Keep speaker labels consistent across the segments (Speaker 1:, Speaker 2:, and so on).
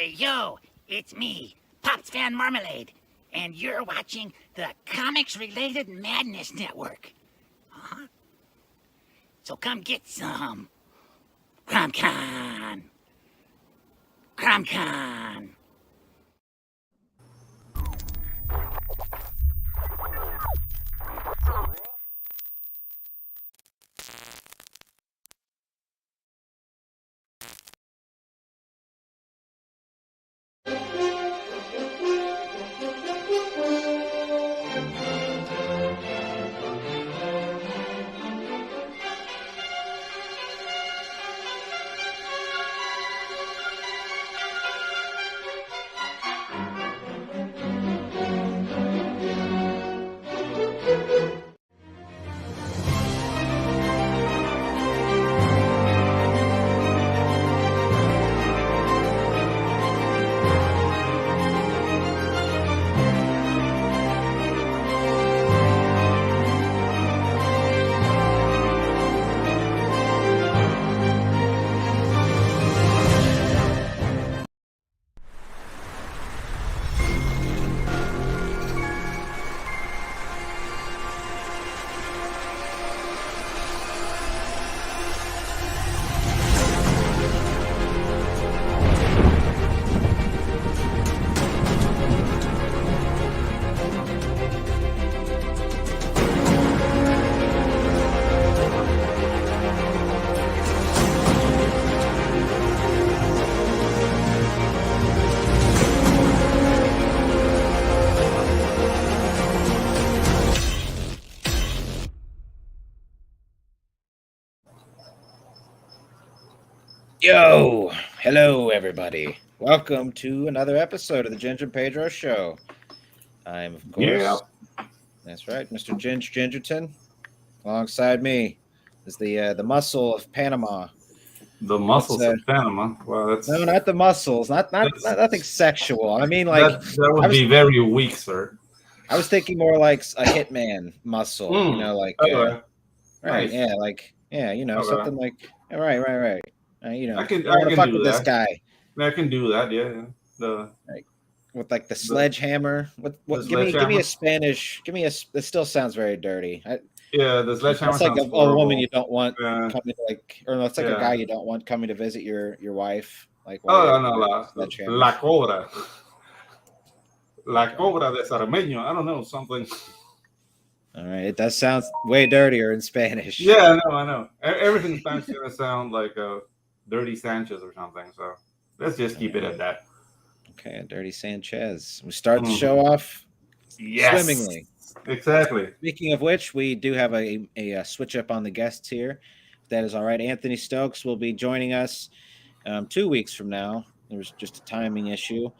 Speaker 1: Hey, yo, it's me, Pops Van Marmalade, and you're watching the Comics-Related Madness Network. Huh? So come get some. CromCon. CromCon.
Speaker 2: Yo, hello everybody. Welcome to another episode of the Ginge and Pedro show. I'm, of course, that's right, Mr. Ginge Gingerton. Alongside me is the muscle of Panama.
Speaker 3: The muscles of Panama. Well, that's
Speaker 2: no, not the muscles, not nothing sexual. I mean, like
Speaker 3: that would be very weak, sir.
Speaker 2: I was thinking more like a hitman muscle. You know, like
Speaker 3: okay.
Speaker 2: right,
Speaker 3: Nice.
Speaker 2: yeah, you know, something like right. You know,
Speaker 3: I can
Speaker 2: fuck
Speaker 3: do
Speaker 2: with
Speaker 3: that.
Speaker 2: this guy.
Speaker 3: I can do that. Yeah.
Speaker 2: With like the sledgehammer. What? Give me a Spanish. Give me a. It still sounds very dirty.
Speaker 3: The sledgehammer.
Speaker 2: It's like
Speaker 3: sounds
Speaker 2: a woman you don't want
Speaker 3: coming
Speaker 2: to or it's like a guy you don't want coming to visit your wife. Like
Speaker 3: la cobra. La cobra de Sarmeño. I don't know, something.
Speaker 2: All right, it does sound way dirtier in Spanish.
Speaker 3: Yeah, I know. Everything in Spanish is gonna sound like a dirty Sanchez or something. So let's just keep it at that.
Speaker 2: Okay, Dirty Sanchez. We start the show off swimmingly.
Speaker 3: Exactly.
Speaker 2: Speaking of which, we do have a switch up on the guests here. If that is all right. Anthony Stokes will be joining us 2 weeks from now. There was just a timing issue.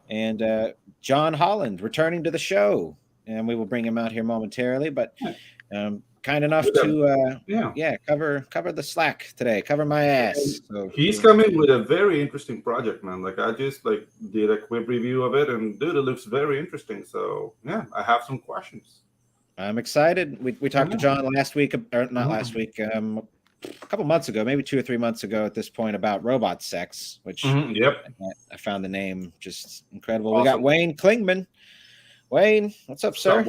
Speaker 2: And John Holland returning to the show. And we will bring him out here momentarily. But kind enough to cover the slack today, cover my ass. So
Speaker 3: he's coming with a very interesting project, man. Like I just did a quick review of it, and dude, it looks very interesting. So yeah, I have some questions.
Speaker 2: I'm excited. We talked to John last week, or not last week, a couple months ago, maybe 2 or 3 months ago at this point, about robot sex, which I found the name just incredible. Awesome. We got Wayne Klingman. Wayne, what's up, sir?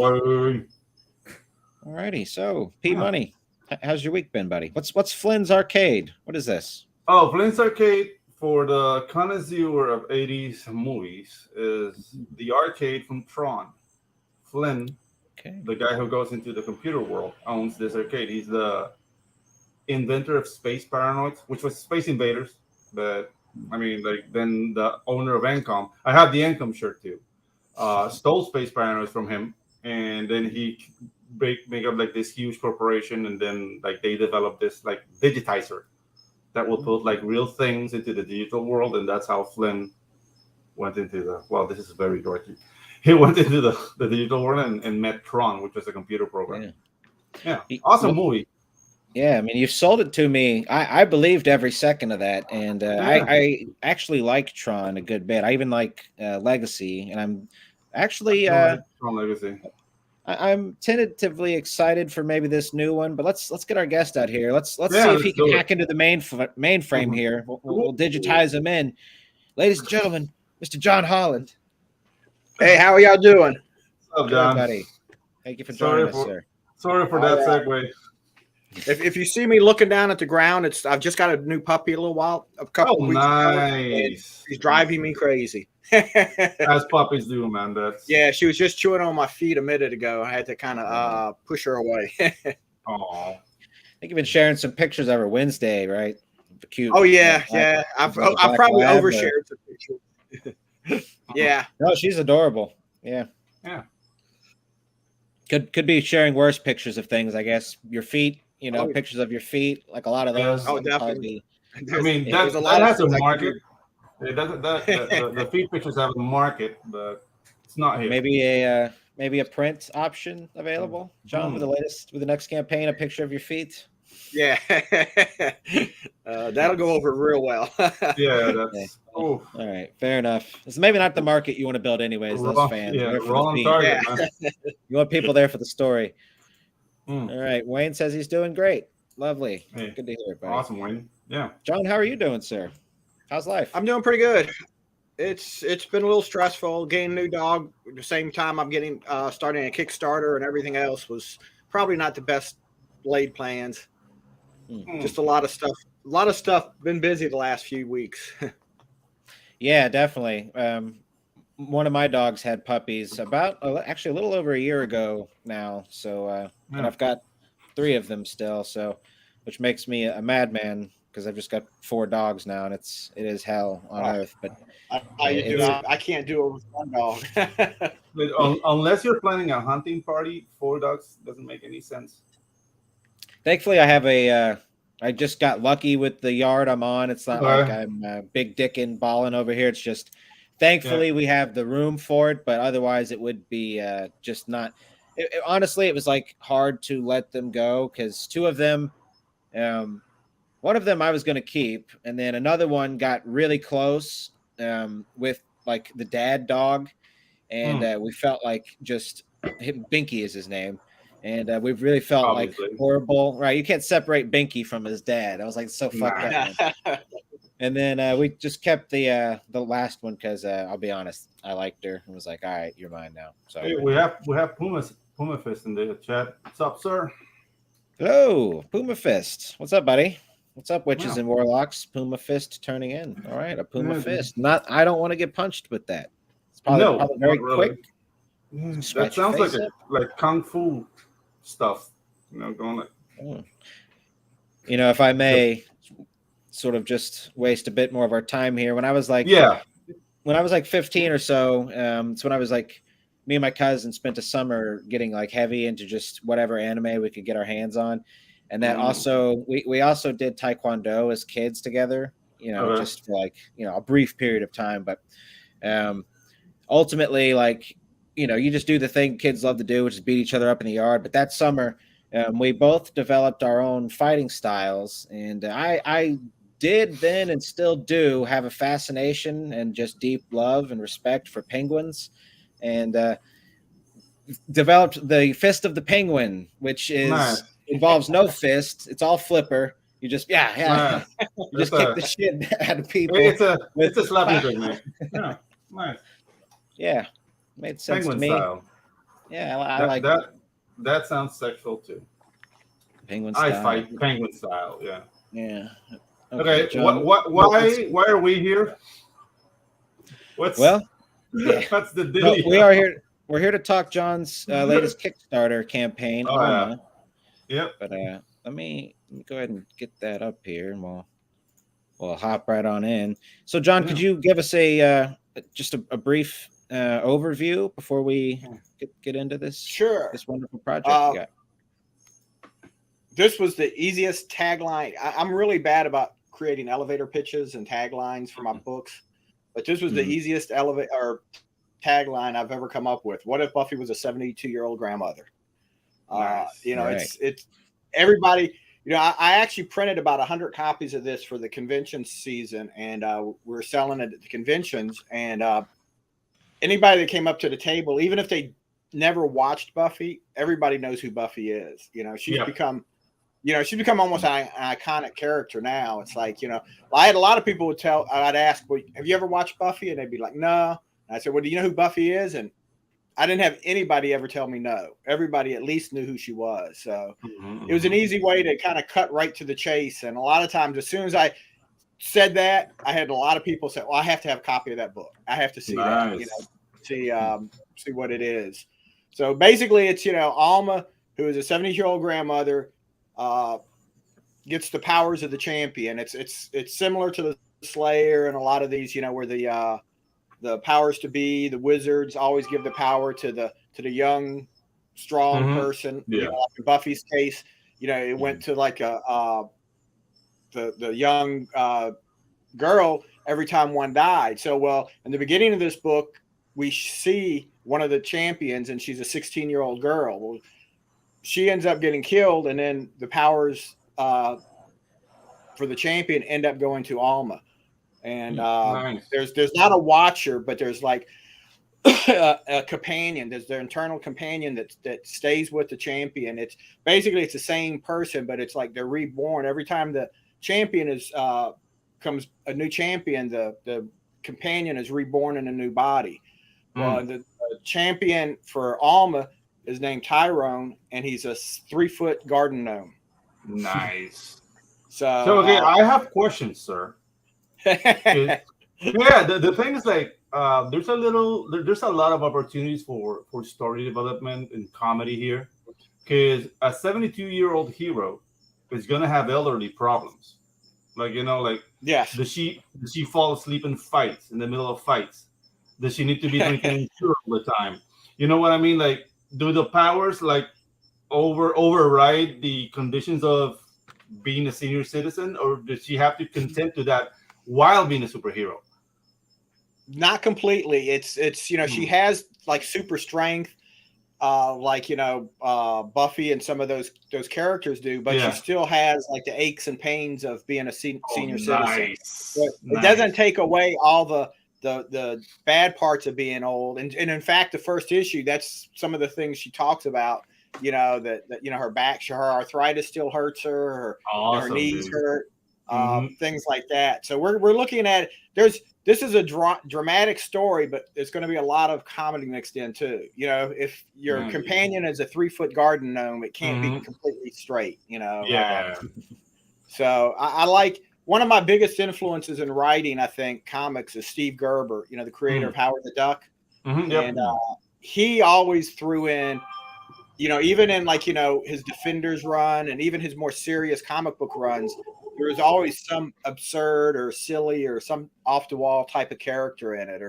Speaker 2: Alrighty, so P Money, how's your week been, buddy? What's Flynn's Arcade? What is this?
Speaker 3: Oh, Flynn's Arcade, for the connoisseur of 80s movies, is the arcade from Tron. Flynn, the guy who goes into the computer world, owns this arcade. He's the inventor of Space Paranoids, which was Space Invaders, but I mean, then the owner of Encom. I have the Encom shirt too. Stole Space Paranoids from him, and then he make up this huge corporation, and then they developed this digitizer that will put real things into the digital world, and that's how Flynn went into this is very dorky. He went into the digital world and met Tron, which was a computer program. Yeah. Awesome movie.
Speaker 2: Yeah, I mean, you've sold it to me. I believed every second of that, and I actually like Tron a good bit. I even like Legacy, and I'm actually
Speaker 3: Tron Legacy.
Speaker 2: I'm tentatively excited for maybe this new one, but let's get our guest out here. Let's see if he can hack into the mainframe here. We'll digitize him in. Ladies and gentlemen, Mr. John Holland.
Speaker 4: Hey, how are y'all doing?
Speaker 3: What's up,
Speaker 2: Good,
Speaker 3: John?
Speaker 2: buddy. Thank you for joining us, sir.
Speaker 3: Sorry for that segue.
Speaker 4: If you see me looking down at the ground, I've just got a new puppy a couple of weeks ago.
Speaker 3: Nice.
Speaker 4: She's driving me crazy.
Speaker 3: As puppies do, man.
Speaker 4: Yeah, she was just chewing on my feet a minute ago. I had to kind of push her away.
Speaker 3: Oh,
Speaker 2: I think you've been sharing some pictures of her Wednesday, right? Cute.
Speaker 4: Oh yeah, yeah. I've probably overshared some pictures. Yeah.
Speaker 2: No, she's adorable. Yeah.
Speaker 3: Yeah.
Speaker 2: Could be sharing worse pictures of things, I guess. Your feet, pictures of your feet, like a lot of those.
Speaker 4: Oh, definitely.
Speaker 3: I mean, that has a market. It doesn't. The feet pictures have a market, but it's not here.
Speaker 2: Maybe a print option available, John, with the next campaign, a picture of your feet.
Speaker 4: Yeah, that'll go over real well.
Speaker 3: Yeah, that's.
Speaker 2: All right, fair enough. It's maybe not the market you want to build, anyways. Those fans,
Speaker 3: wrong target.
Speaker 2: Yeah. You want people there for the story. All right, Wayne says he's doing great. Lovely. Hey, good to hear, buddy.
Speaker 3: Awesome, Wayne. Yeah,
Speaker 2: John, how are you doing, sir? How's life?
Speaker 4: I'm doing pretty good. It's been a little stressful. Getting a new dog at the same time I'm getting starting a Kickstarter and everything else was probably not the best laid plans. Just a lot of stuff. A lot of stuff. Been busy the last few weeks.
Speaker 2: Yeah, definitely. One of my dogs had puppies actually a little over a year ago now. So, and I've got 3 of them still. So, which makes me a madman because I've just got 4 dogs now, and it is hell on earth. But
Speaker 4: I can't do it with one dog.
Speaker 3: Unless you're planning a hunting party, 4 dogs doesn't make any sense.
Speaker 2: Thankfully, I have I just got lucky with the yard I'm on. It's not like I'm big dicking balling over here. It's just, thankfully, we have the room for it. But otherwise, it would be just not. Honestly, it was like hard to let them go because 2 of them, one of them I was going to keep, and then another one got really close with like the dad dog, and we felt like just Binky is his name. And we really felt like horrible, right? You can't separate Binky from his dad. I was like, so fucked up. And then we just kept the last one because I'll be honest, I liked her and was like, all right, you're mine now. So
Speaker 3: hey, we have Puma Fist in the chat. What's up, sir?
Speaker 2: Hello, Puma Fist. What's up, buddy? What's up, witches and warlocks? Puma Fist turning in. All right, a Puma Fist. I don't want to get punched with that. It's probably very quick.
Speaker 3: That sounds like kung fu stuff, going like.
Speaker 2: If I may sort of just waste a bit more of our time here. When I was like 15 or so, it's when I was like, me and my cousin spent a summer getting like heavy into just whatever anime we could get our hands on. And that also, we also did Taekwondo as kids together, just for like, a brief period of time. But ultimately, like, you just do the thing kids love to do, which is beat each other up in the yard. But that summer, we both developed our own fighting styles. And I did then and still do have a fascination and just deep love and respect for penguins. And developed the Fist of the Penguin, which involves no fist. It's all flipper. You just, you just kick the shit out of people.
Speaker 3: It's a slapping technique. Yeah, nice.
Speaker 2: Yeah. Made sense
Speaker 3: penguin
Speaker 2: to me.
Speaker 3: Style.
Speaker 2: Yeah, I like
Speaker 3: that. That sounds sexual too.
Speaker 2: Penguin style.
Speaker 3: I fight penguin style. Yeah.
Speaker 2: Yeah.
Speaker 3: Okay. Why are we here? What's the deal?
Speaker 2: We are here. We're here to talk John's latest Kickstarter campaign.
Speaker 3: Yep.
Speaker 2: But let me go ahead and get that up here, and we'll hop right on in. So, John, could you give us just a brief overview before we get into this?
Speaker 4: Sure.
Speaker 2: This wonderful project you got.
Speaker 4: This was the easiest tagline. I'm really bad about creating elevator pitches and taglines for my books, but this was the easiest tagline I've ever come up with. What if Buffy was a 72-year-old grandmother?
Speaker 3: Nice.
Speaker 4: It's everybody. I actually printed about 100 copies of this for the convention season, and we're selling it at the conventions. And anybody that came up to the table, even if they never watched Buffy, everybody knows who Buffy is. She's become she's become almost an iconic character now. It's like, I had a lot of people would I'd ask, well, have you ever watched Buffy? And they'd be like, no. And I said, well, do you know who Buffy is? And I didn't have anybody ever tell me no. Everybody at least knew who she was. So it was an easy way to kind of cut right to the chase. And a lot of times, as soon as I said that, I had a lot of people say, well, I have to have a copy of that book. I have to see that, see what it is. So basically it's, Alma, who is a 70-year-old grandmother, gets the powers of the champion. It's similar to the Slayer and a lot of these, where the powers to be, the wizards always give the power to the young, strong person.
Speaker 3: Yeah.
Speaker 4: Like in Buffy's case, it went to like the young girl every time one died. So, well, in the beginning of this book, we see one of the champions, and she's a 16-year-old girl. Well, she ends up getting killed, and then the powers for the champion end up going to Alma. And
Speaker 3: nice.
Speaker 4: there's not a watcher, but there's like a companion. There's their internal companion that stays with the champion. It's basically the same person, but it's like they're reborn every time the champion comes a new champion. The companion is reborn in a new body. Well, the champion for Alma is named Tyrone, and he's a 3-foot garden gnome.
Speaker 3: Nice.
Speaker 4: So
Speaker 3: okay, I have questions, sir. The thing is, like, there's a lot of opportunities for story development and comedy here, because a 72-year-old hero is gonna have elderly problems, like,
Speaker 4: yes.
Speaker 3: does she fall asleep in fights, in the middle of fights? Does she need to be drinking all the time? You know what I mean? Like, do the powers like override the conditions of being a senior citizen, or does she have to contend to that while being a superhero?
Speaker 4: Not completely. It's she has like super strength, like Buffy and some of those characters do, but she still has like the aches and pains of being a senior citizen. It doesn't take away all the bad parts of being old. And in fact, the first issue, that's some of the things she talks about. That her back, her arthritis still hurts her, her knees hurt. Things like that. So we're looking at this is a dramatic story, but there's going to be a lot of comedy mixed in too. If your companion is a 3-foot garden gnome, it can't be completely straight. So I like, one of my biggest influences in writing, I think, comics is Steve Gerber. The creator of Howard the Duck, and he always threw in, even in like his Defenders run and even his more serious comic book runs, there was always some absurd or silly or some off the wall type of character in it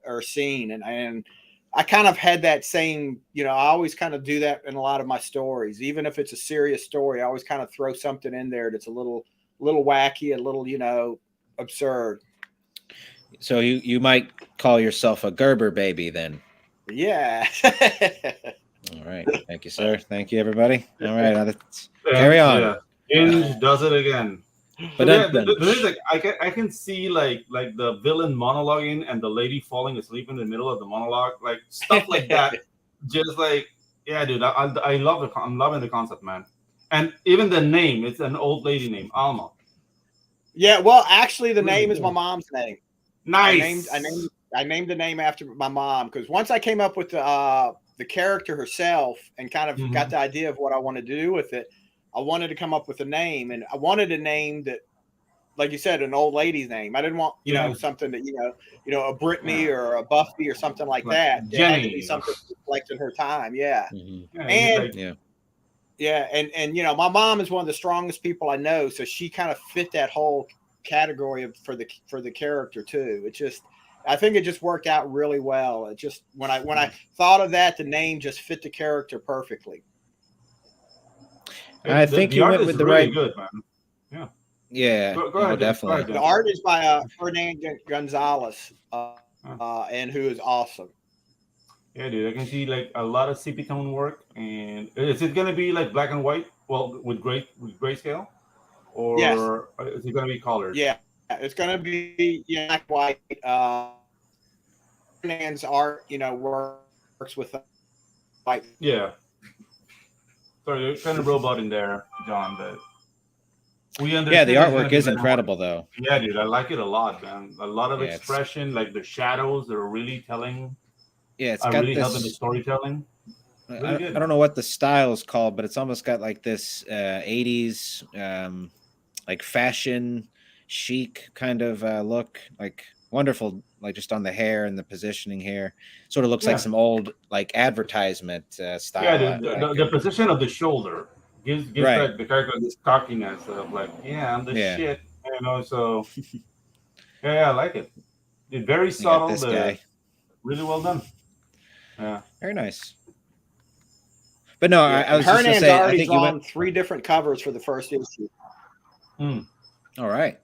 Speaker 4: or scene. And I kind of had that same, I always kind of do that in a lot of my stories. Even if it's a serious story, I always kind of throw something in there that's a little wacky, a little, absurd.
Speaker 2: So you might call yourself a Gerber baby then.
Speaker 4: Yeah.
Speaker 2: All right. Thank you, sir. Thank you, everybody. All right. Now let's carry on.
Speaker 3: Yeah. Ginge does it again. But I can see like the villain monologuing and the lady falling asleep in the middle of the monologue, like stuff like that. Just like, yeah, dude, I love it. I'm loving the concept, man. And even the name, it's an old lady name, Alma.
Speaker 4: Yeah, well, actually, the name is my mom's name.
Speaker 3: Nice.
Speaker 4: I named the name after my mom, because once I came up with the character herself and kind of got the idea of what I wanted to do with it, I wanted to come up with a name, and I wanted a name that, like you said, an old lady's name. I didn't want, something that, a Brittany or a Buffy or something like that. It had to be something reflecting her time. Yeah. And my mom is one of the strongest people I know, so she kind of fit that whole category for the character too. It just, I think it just worked out really well. It just, when I thought of that, the name just fit the character perfectly.
Speaker 2: I think you went with the right.
Speaker 3: Good, man. Yeah.
Speaker 2: Yeah.
Speaker 3: Go ahead,
Speaker 2: definitely.
Speaker 3: Go ahead,
Speaker 4: the art is by Ferdinand Gonzalez, and who is awesome.
Speaker 3: Yeah, dude. I can see like a lot of CP tone work. And is it gonna be like black and white? Well, with grayscale, or is it gonna be colored?
Speaker 4: Yeah, it's gonna be black and white. Ferdinand's art, works with white.
Speaker 3: Yeah. Sorry, you're kind of robot in there, John, but we understand.
Speaker 2: Yeah, the
Speaker 3: it's gonna
Speaker 2: artwork
Speaker 3: be
Speaker 2: is
Speaker 3: better.
Speaker 2: incredible, though.
Speaker 3: Yeah, dude, I like it a lot, man. A lot of
Speaker 2: Yeah,
Speaker 3: expression, like the shadows that are really telling,
Speaker 2: Yeah, it's
Speaker 3: are
Speaker 2: got
Speaker 3: really helping the
Speaker 2: this.
Speaker 3: storytelling. Really
Speaker 2: I
Speaker 3: good.
Speaker 2: don't know what the style is called, but it's almost got like this 80s like fashion chic kind of look, like wonderful, like just on the hair and the positioning here. Sort of looks like
Speaker 3: Yeah.
Speaker 2: some old like advertisement
Speaker 3: Yeah,
Speaker 2: style.
Speaker 3: the position of the shoulder gives
Speaker 2: Right.
Speaker 3: the character this cockiness of like, yeah, I'm the
Speaker 2: Yeah.
Speaker 3: shit, you know. So yeah, I like it. It's very
Speaker 2: You got
Speaker 3: subtle,
Speaker 2: this
Speaker 3: but
Speaker 2: guy.
Speaker 3: really well done. Yeah.
Speaker 2: Very nice. But no,
Speaker 4: Yeah,
Speaker 2: I was just gonna
Speaker 4: Hernan's
Speaker 2: say, I
Speaker 4: already
Speaker 2: think you
Speaker 4: drawn
Speaker 2: went.
Speaker 4: 3 different covers for the first issue.
Speaker 2: All right.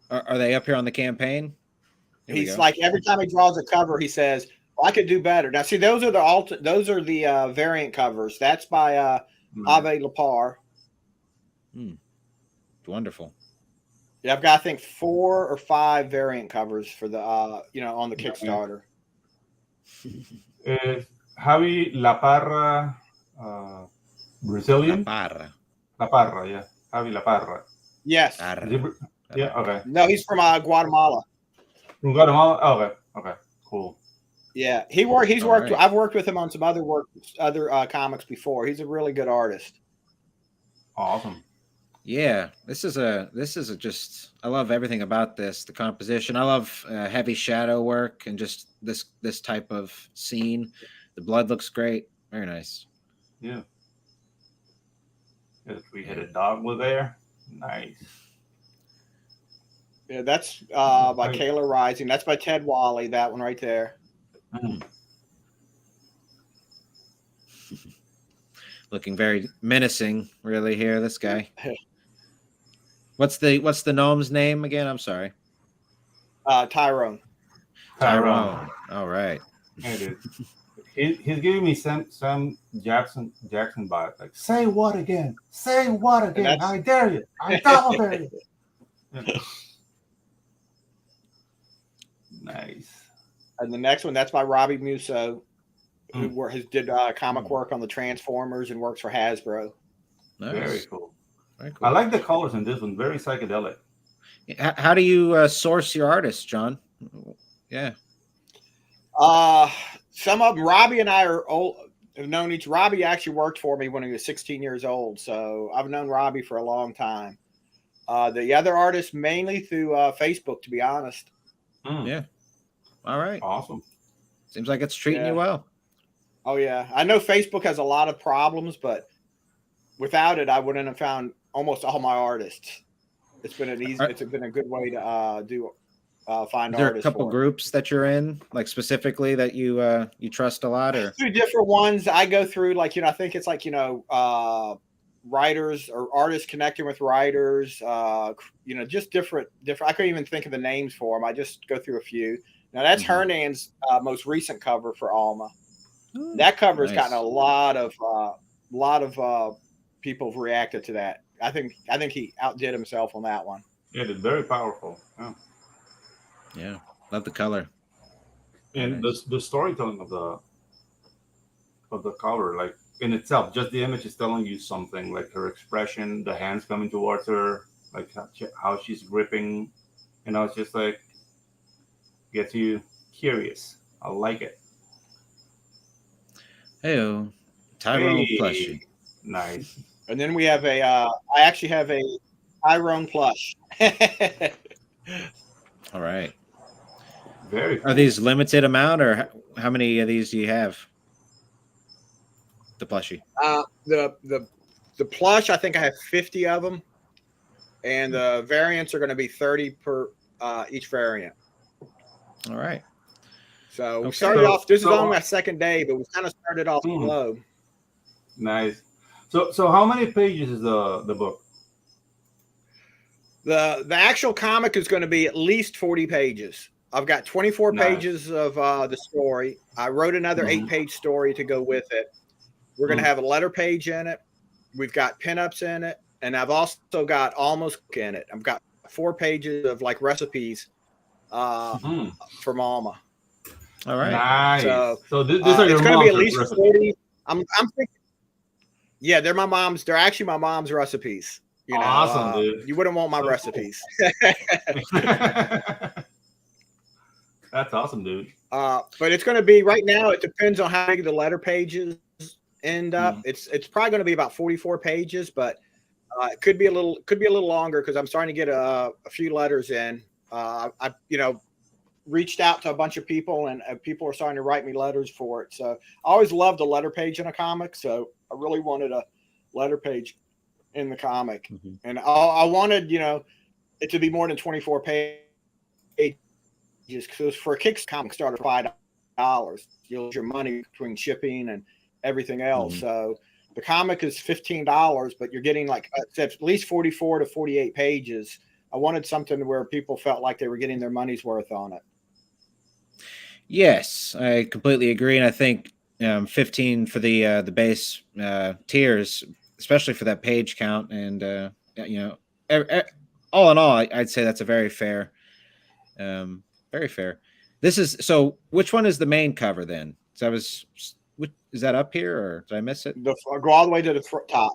Speaker 2: Are they up here on the campaign? Here we
Speaker 4: He's
Speaker 2: go.
Speaker 4: like every time he draws a cover, he says, well, "I could do better." Now, see, those are the variant covers. That's by Ave Lapar.
Speaker 2: Wonderful.
Speaker 4: Yeah, I've got I think 4 or 5 variant covers for the on the Kickstarter.
Speaker 3: Javi La Parra, Brazilian.
Speaker 2: La Parra.
Speaker 3: La Parra, yeah. Javi La Parra.
Speaker 4: Yes.
Speaker 3: Yeah. Okay.
Speaker 4: No, he's from Guatemala.
Speaker 3: From Guatemala. Oh, okay. Okay. Cool.
Speaker 4: Yeah, he's worked.
Speaker 2: Right.
Speaker 4: I've worked with him on some other comics before. He's a really good artist.
Speaker 3: Awesome.
Speaker 2: Yeah, this is a just. I love everything about this. The composition. I love heavy shadow work and just this type of scene. The blood looks great. Very nice.
Speaker 3: Yeah. The 3-headed dog was there. Nice.
Speaker 4: Yeah, that's by Kayla Rising. That's by Ted Wally. That one right there.
Speaker 2: Looking very menacing, really. Here, this guy. What's the gnome's name again? I'm sorry.
Speaker 4: Tyrone.
Speaker 2: Tyrone. All right.
Speaker 3: Hey, dude. He's giving me some Jackson vibe. Like, say what again? Say what again? I dare you. I double dare you. Yeah. Nice.
Speaker 4: And the next one, that's by Robbie Musso, who did comic work on the Transformers and works for Hasbro.
Speaker 2: Nice.
Speaker 3: Very cool.
Speaker 2: Very cool.
Speaker 3: I like the colors in this one. Very psychedelic.
Speaker 2: How do you source your artists, John? Yeah.
Speaker 4: Some of them, Robbie and I have known each. Robbie actually worked for me when he was 16 years old, so I've known Robbie for a long time. The other artists mainly through Facebook, to be honest.
Speaker 2: Yeah. All right.
Speaker 3: Awesome.
Speaker 2: Seems like it's treating you well.
Speaker 4: Oh yeah, I know Facebook has a lot of problems, but without it, I wouldn't have found almost all my artists. It's been it's been a good way to find artists.
Speaker 2: Is there a couple groups that you're in, like specifically that you trust a lot, or
Speaker 4: 2 different ones I go through? Like I think it's like writers or artists connecting with writers. Just different. I couldn't even think of the names for them. I just go through a few. Now that's Hernan's most recent cover for Alma. That cover has gotten a lot of people have reacted to that. I think he outdid himself on that one.
Speaker 3: Yeah, it's very powerful.
Speaker 2: Yeah, love the color.
Speaker 3: And the storytelling of the cover, like in itself, just the image is telling you something. Like her expression, the hands coming towards her, like how she's gripping. It's just like gets you curious. I like it.
Speaker 2: Hey, Tyrone plushie.
Speaker 3: Nice.
Speaker 4: And then we have I actually have a Tyrone plush.
Speaker 2: All right.
Speaker 3: Very cool.
Speaker 2: Are these limited amount, or how many of these do you have? The plushie.
Speaker 4: The plush, I think I have 50 of them, and the variants are going to be 30 per each variant.
Speaker 2: All right.
Speaker 4: So we started off. This is only my second day, but we kind of started off slow.
Speaker 3: Nice. So how many pages is the book?
Speaker 4: The actual comic is going to be at least 40 pages. I've got 24 pages of the story. I wrote another 8-page story to go with it. We're going to have a letter page in it. We've got pinups in it, and I've also got almost in it. I've got 4 pages of like recipes from Alma.
Speaker 2: All right.
Speaker 3: Nice.
Speaker 4: So
Speaker 3: these are your
Speaker 4: it's going to be at least 40. I'm thinking. Yeah, they're my mom's. They're actually my mom's recipes. You know,
Speaker 3: awesome, dude.
Speaker 4: You wouldn't want my
Speaker 3: So
Speaker 4: recipes.
Speaker 3: Cool. That's awesome, dude.
Speaker 4: But it's going to be right now. It depends on how big the letter pages end up. It's probably going to be about 44 pages, but it could be a little longer because I'm starting to get a few letters in. I reached out to a bunch of people, and people are starting to write me letters for it. So I always loved a letter page in a comic, so I really wanted a letter page in the comic, and I wanted it to be more than 24 pages because for a Kickstarter comic $5, you'll lose your money between shipping and everything else. So the comic is $15, but you're getting like at least 44 to 48 pages. I wanted something where people felt like they were getting their money's worth on it.
Speaker 2: Yes, I completely agree, and I think 15 for the base tiers, especially for that page count, and all in all, I'd say that's a very fair. Very fair. This is so. Which one is the main cover then? So is that up here or did I miss it?
Speaker 4: Go all the way to the top.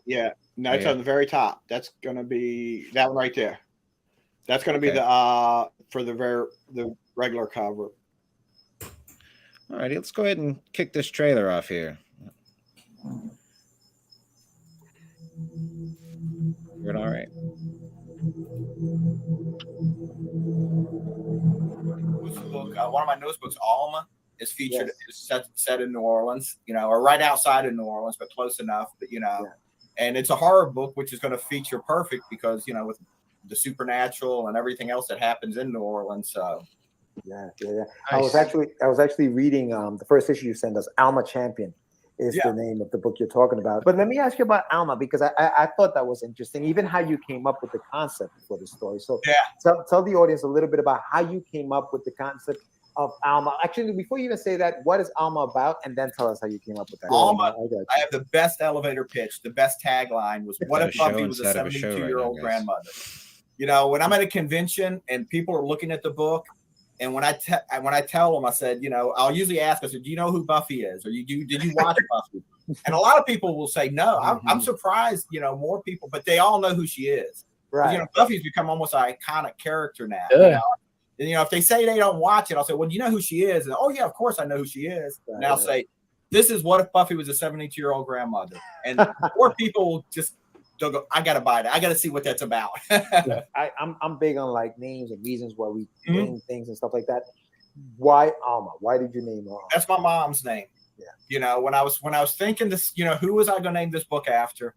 Speaker 4: Yeah, no, it's
Speaker 2: yeah.
Speaker 4: on the very top. That's going to be that one right there. That's going to be the for the regular cover.
Speaker 2: All righty, let's go ahead and kick this trailer off here. Good, all right.
Speaker 5: One of my newest books, Alma, is featured. Is set in New Orleans, or right outside of New Orleans, but close enough that And it's a horror book, which is going to feature perfect because with the supernatural and everything else that happens in New Orleans. So.
Speaker 6: Yeah.
Speaker 2: Nice.
Speaker 6: I was actually reading the first issue you sent us. Alma Champion is the name of the book you're talking about. But let me ask you about Alma because I thought that was interesting. Even how you came up with the concept for the story. So tell the audience a little bit about how you came up with the concept of Alma. Actually, before you even say that, what is Alma about? And then tell us how you came up with that.
Speaker 5: Alma, I have the best elevator pitch. The best tagline was, "What if Buffy was a 72-year-old grandmother?" When I'm at a convention and people are looking at the book. And when I tell them, I said, I'll usually ask, I said, do you know who Buffy is? Or did you watch Buffy? And a lot of people will say, no. I'm surprised, more people, but they all know who she is.
Speaker 6: Right.
Speaker 5: Buffy's become almost an iconic character now. And, if they say they don't watch it, I'll say, well, do you know who she is? And, oh, yeah, of course I know who she is. Right. And I'll say, this is what if Buffy was a 72-year-old grandmother. And more people will just go, I got to buy that. I got to see what that's about.
Speaker 6: I'm big on like names and reasons why we name things and stuff like that. Why Alma? Why did you name Alma?
Speaker 5: That's my mom's name. Yeah. When I was thinking this, who was I going to name this book after?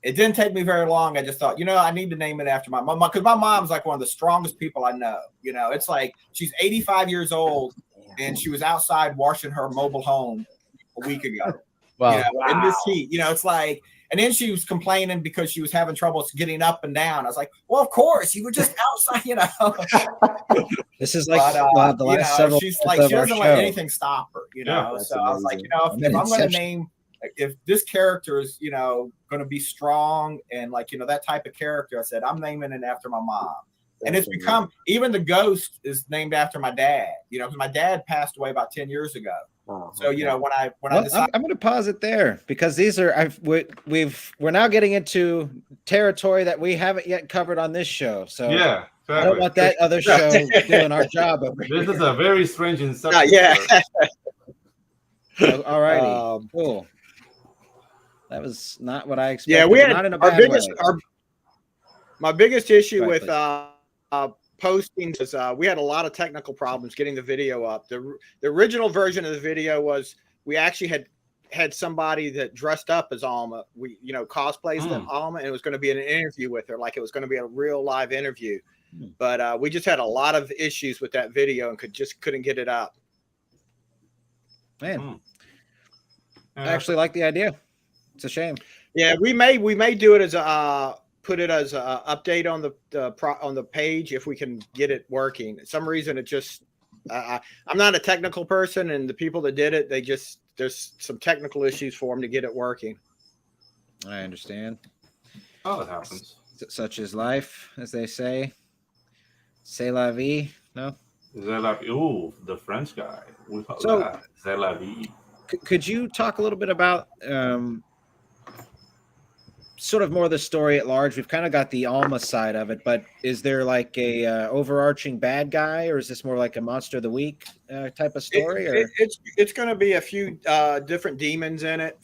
Speaker 5: It didn't take me very long. I just thought, I need to name it after my mom because my mom's like one of the strongest people I know. It's like she's 85 years old and she was outside washing her mobile home a week ago.
Speaker 2: Wow.
Speaker 5: In this heat, it's like. And then she was complaining because she was having trouble getting up and down. I was like, well, of course, you were just outside,
Speaker 2: This is like the last several
Speaker 5: she's like, she doesn't let anything stop her, So I was like, if I'm going to name, if this character is, going to be strong and like, that type of character, I said, I'm naming it after my mom. And it's become, even the ghost is named after my dad, because my dad passed away about 10 years ago. So when I decided,
Speaker 2: I'm going to pause it there because these are we're now getting into territory that we haven't yet covered on this show. So
Speaker 3: exactly.
Speaker 2: I don't want that other show doing our job.
Speaker 3: This is a very strange inception.
Speaker 2: So, all righty, cool. That was not what I expected.
Speaker 4: Yeah, we had
Speaker 2: not in a bad way.
Speaker 4: My biggest issue with postings is we had a lot of technical problems getting the video up. The original version of the video was we actually had somebody that dressed up as Alma. We cosplays them Alma, and it was going to be an interview with her, like it was going to be a real live interview. But we just had a lot of issues with that video and couldn't get it up.
Speaker 2: Man, I actually like the idea. It's a shame.
Speaker 4: Yeah, we may do it as a. Put it as an update on the page if we can get it working. For some reason it just I'm not a technical person, and the people that did it, there's some technical issues for them to get it working.
Speaker 2: I understand.
Speaker 3: Oh, it happens.
Speaker 2: Such is life, as they say. C'est la vie. No.
Speaker 3: C'est la vie. Ooh, the French guy.
Speaker 2: So,
Speaker 3: c'est la vie.
Speaker 2: Could you talk a little bit about sort of more the story at large. We've kind of got the Alma side of it, but is there like a overarching bad guy, or is this more like a Monster of the Week type of story?
Speaker 4: It's going to be a few different demons in it.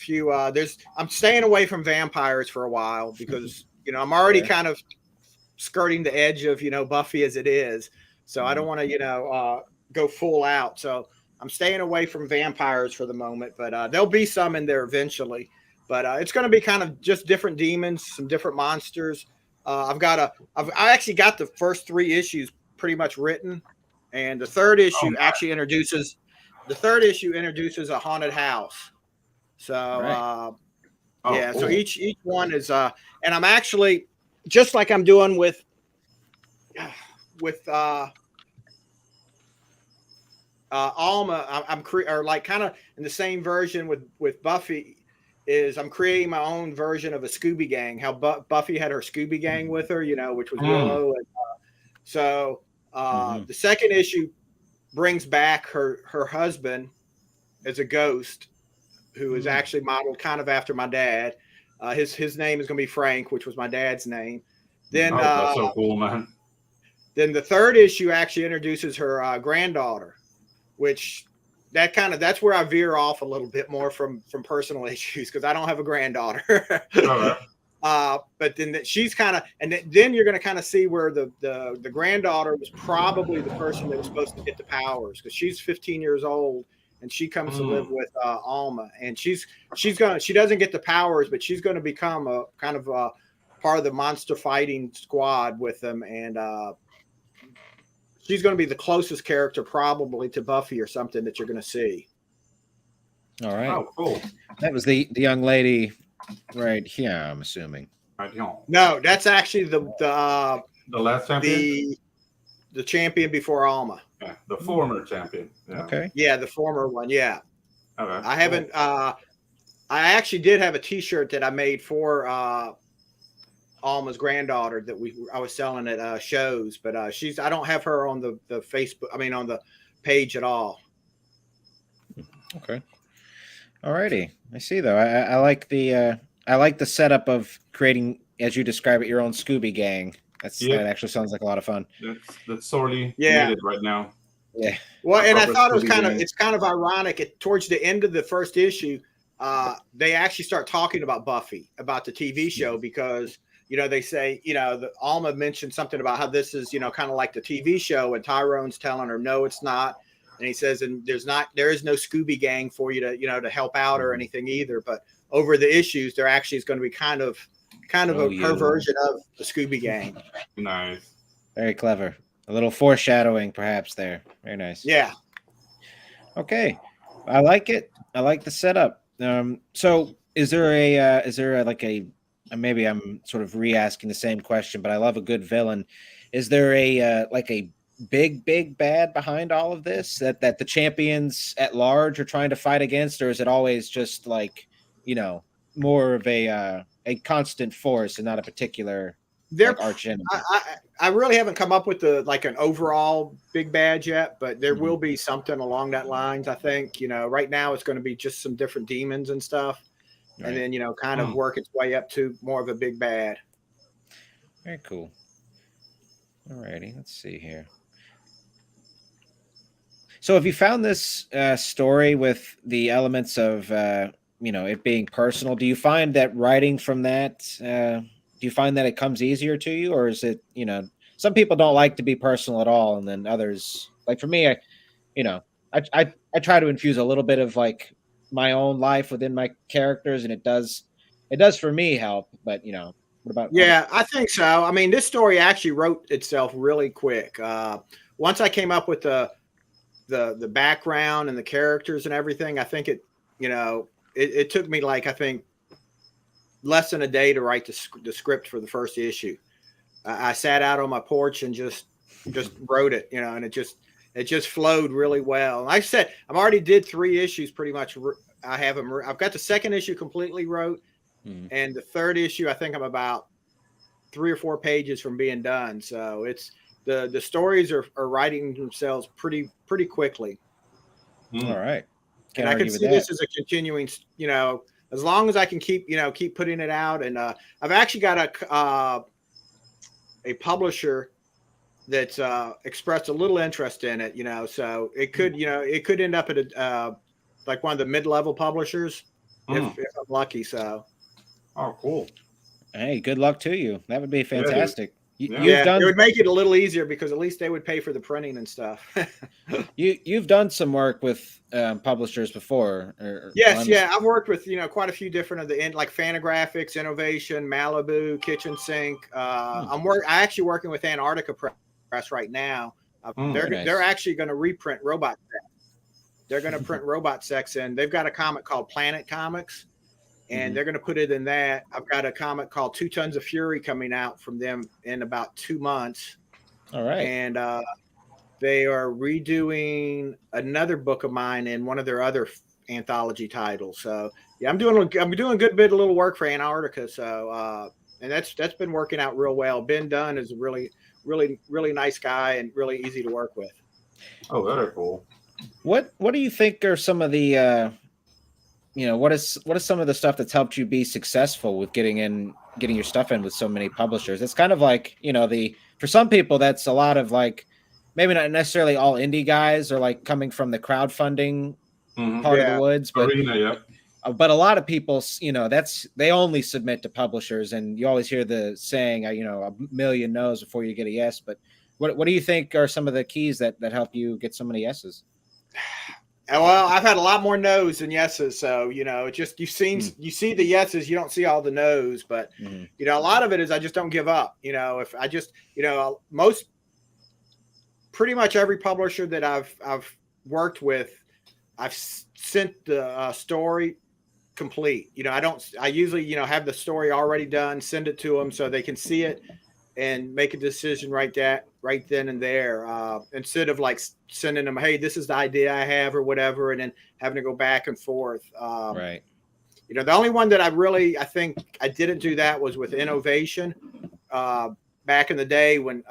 Speaker 4: I'm staying away from vampires for a while because I'm already kind of skirting the edge of Buffy as it is, so I don't want to go full out. So I'm staying away from vampires for the moment, but there'll be some in there eventually. But it's going to be kind of just different demons, some different monsters. I actually got the first 3 issues pretty much written, and the third issue introduces a haunted house. So cool. So each one is and I'm actually just like I'm doing with Alma. Or like kind of in the same version with Buffy. I'm creating my own version of a Scooby Gang. How Buffy had her Scooby Gang with her, which was Willow. And, the second issue brings back her husband as a ghost, who is actually modeled kind of after my dad. His name is going to be Frank, which was my dad's name. Then
Speaker 3: that's so cool, man.
Speaker 4: Then the third issue actually introduces her granddaughter, which that's where I veer off a little bit more from personal issues because I don't have a granddaughter. But then she's kind of, and then you're going to kind of see where the granddaughter was probably the person that was supposed to get the powers because she's 15 years old and she comes to live with Alma, and she doesn't get the powers, but she's going to become a kind of a part of the monster fighting squad with them, and she's going to be the closest character probably to Buffy or something that you're going to see.
Speaker 2: All right.
Speaker 3: Oh, cool.
Speaker 2: That was the young lady right here, I'm assuming.
Speaker 4: No, that's actually the
Speaker 3: last champion?
Speaker 4: The champion before Alma.
Speaker 3: Yeah, the former champion. Yeah.
Speaker 2: Okay.
Speaker 4: Yeah, the former one. Yeah.
Speaker 3: Okay.
Speaker 4: I haven't. I actually did have a T-shirt that I made for Alma's granddaughter that I was selling at shows, but I don't have her on the Facebook. I mean, on the page at all.
Speaker 2: Okay. Alrighty. I see though. I like the setup of creating, as you describe it, your own Scooby Gang. That actually sounds like a lot of fun.
Speaker 3: That's sorely needed right now.
Speaker 2: Yeah.
Speaker 4: Well, and I thought it's kind of ironic. Towards the end of the first issue, they actually start talking about Buffy, about the TV show, because they say the Alma mentioned something about how this is kind of like the TV show, and Tyrone's telling her no, it's not, and he says, and there is no Scooby Gang for you to help out or anything either. But over the issues, there actually is going to be kind of her version of the Scooby Gang.
Speaker 3: Nice.
Speaker 2: Very clever. A little foreshadowing, perhaps there. Very nice.
Speaker 4: Yeah.
Speaker 2: Okay, I like it. I like the setup. So, is there a maybe I'm sort of re-asking the same question, but I love a good villain. Is there a big bad behind all of this that the champions at large are trying to fight against, or is it always just more of a constant force and not a particular arch enemy?
Speaker 4: I really haven't come up with an overall big bad yet, but there will be something along that lines. I think right now it's going to be just some different demons and stuff, right. And then kind of work its way up to more of a big bad.
Speaker 2: Very cool. Alrighty, let's see here. So have you found this story with the elements of it being personal? Do you find that writing from that, do you find that it comes easier to you, or is it, some people don't like to be personal at all, and then others, like for me, I try to infuse a little bit of my own life within my characters, and it does for me help. But what about?
Speaker 4: Yeah, I think so. I mean, this story actually wrote itself really quick. Once I came up with the background and the characters and everything, I think it took me I think less than a day to write the script for the first issue. I sat out on my porch and just wrote it, and it just flowed really well. Like I said, I've already did 3 issues pretty much. I've got the second issue completely wrote, and the third issue I think I'm about 3 or 4 pages from being done. So it's the stories are writing themselves pretty quickly.
Speaker 2: All right.
Speaker 4: And I can see this as a continuing, as long as I can keep putting it out. And I've actually got a publisher that's expressed a little interest in it, so it could end up at a like one of the mid-level publishers if I'm lucky. So
Speaker 3: oh, cool.
Speaker 2: Hey, good luck to you. That would be fantastic.
Speaker 4: It would make it a little easier because at least they would pay for the printing and stuff.
Speaker 2: You've done some work with publishers before.
Speaker 4: Yes, I've worked with quite a few different of the like Fantagraphics, Innovation, Malibu, Kitchen Sink. I'm actually working with Antarctica Press right now. They're actually going to reprint Robot Sex. They're going to print Robot Sex in. They've got a comic called Planet Comics. And they're going to put it in that. I've got a comic called 2 Tons of Fury coming out from them in about 2 months.
Speaker 2: All right.
Speaker 4: And they are redoing another book of mine in one of their other anthology titles. So yeah, I'm doing a good bit of little work for Antarctica. So and that's been working out real well. Ben Dunn is a really, really, really nice guy and really easy to work with.
Speaker 3: Oh, very cool.
Speaker 2: What do you think are some of the what is some of the stuff that's helped you be successful with getting your stuff in with so many publishers? It's kind of like, for some people that's a lot of like, maybe not necessarily all indie guys are like coming from the crowdfunding part of the woods, but but a lot of people, they only submit to publishers, and you always hear the saying, a million no's before you get a yes. But what do you think are some of the keys that help you get so many yeses?
Speaker 4: Well, I've had a lot more no's than yeses. So, just you see the yeses, you don't see all the no's. But, a lot of it is I just don't give up. If I just, pretty much every publisher that I've worked with, I've sent the story complete. I usually, have the story already done, send it to them so they can see it and make a decision right then and there, instead of like sending them, hey, this is the idea I have or whatever, and then having to go back and forth.
Speaker 2: Right.
Speaker 4: The only one that I think I didn't do that was with Innovation. Back in the day when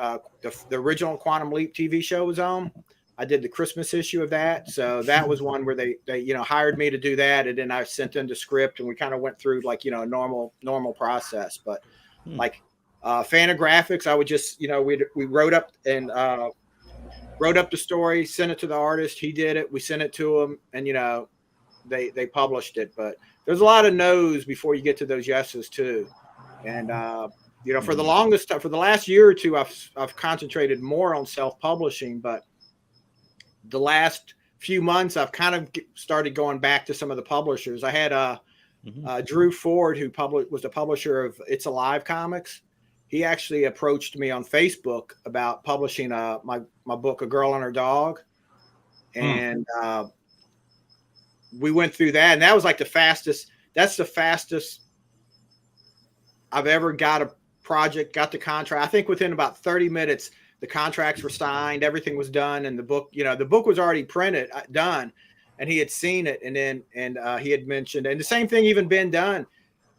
Speaker 4: the original Quantum Leap TV show was on, I did the Christmas issue of that. So that was one where they hired me to do that, and then I sent them the script, and we kind of went through like a normal process. But like Fantagraphics, I would just we wrote up the story, sent it to the artist. He did it. We sent it to him, and they published it. But there's a lot of no's before you get to those yeses too. And for the longest time, for the last year or two, I've concentrated more on self-publishing. But the last few months, I've kind of started going back to some of the publishers. I had Drew Ford, who was the publisher of It's Alive Comics. He actually approached me on Facebook about publishing my book, A Girl and Her Dog. And we went through that. And that was like that's the fastest I've ever got a project, got the contract. I think within about 30 minutes, the contracts were signed, everything was done. And the book, the book was already printed, done. And he had seen it. And then, he had mentioned, and the same thing, even Ben Dunn,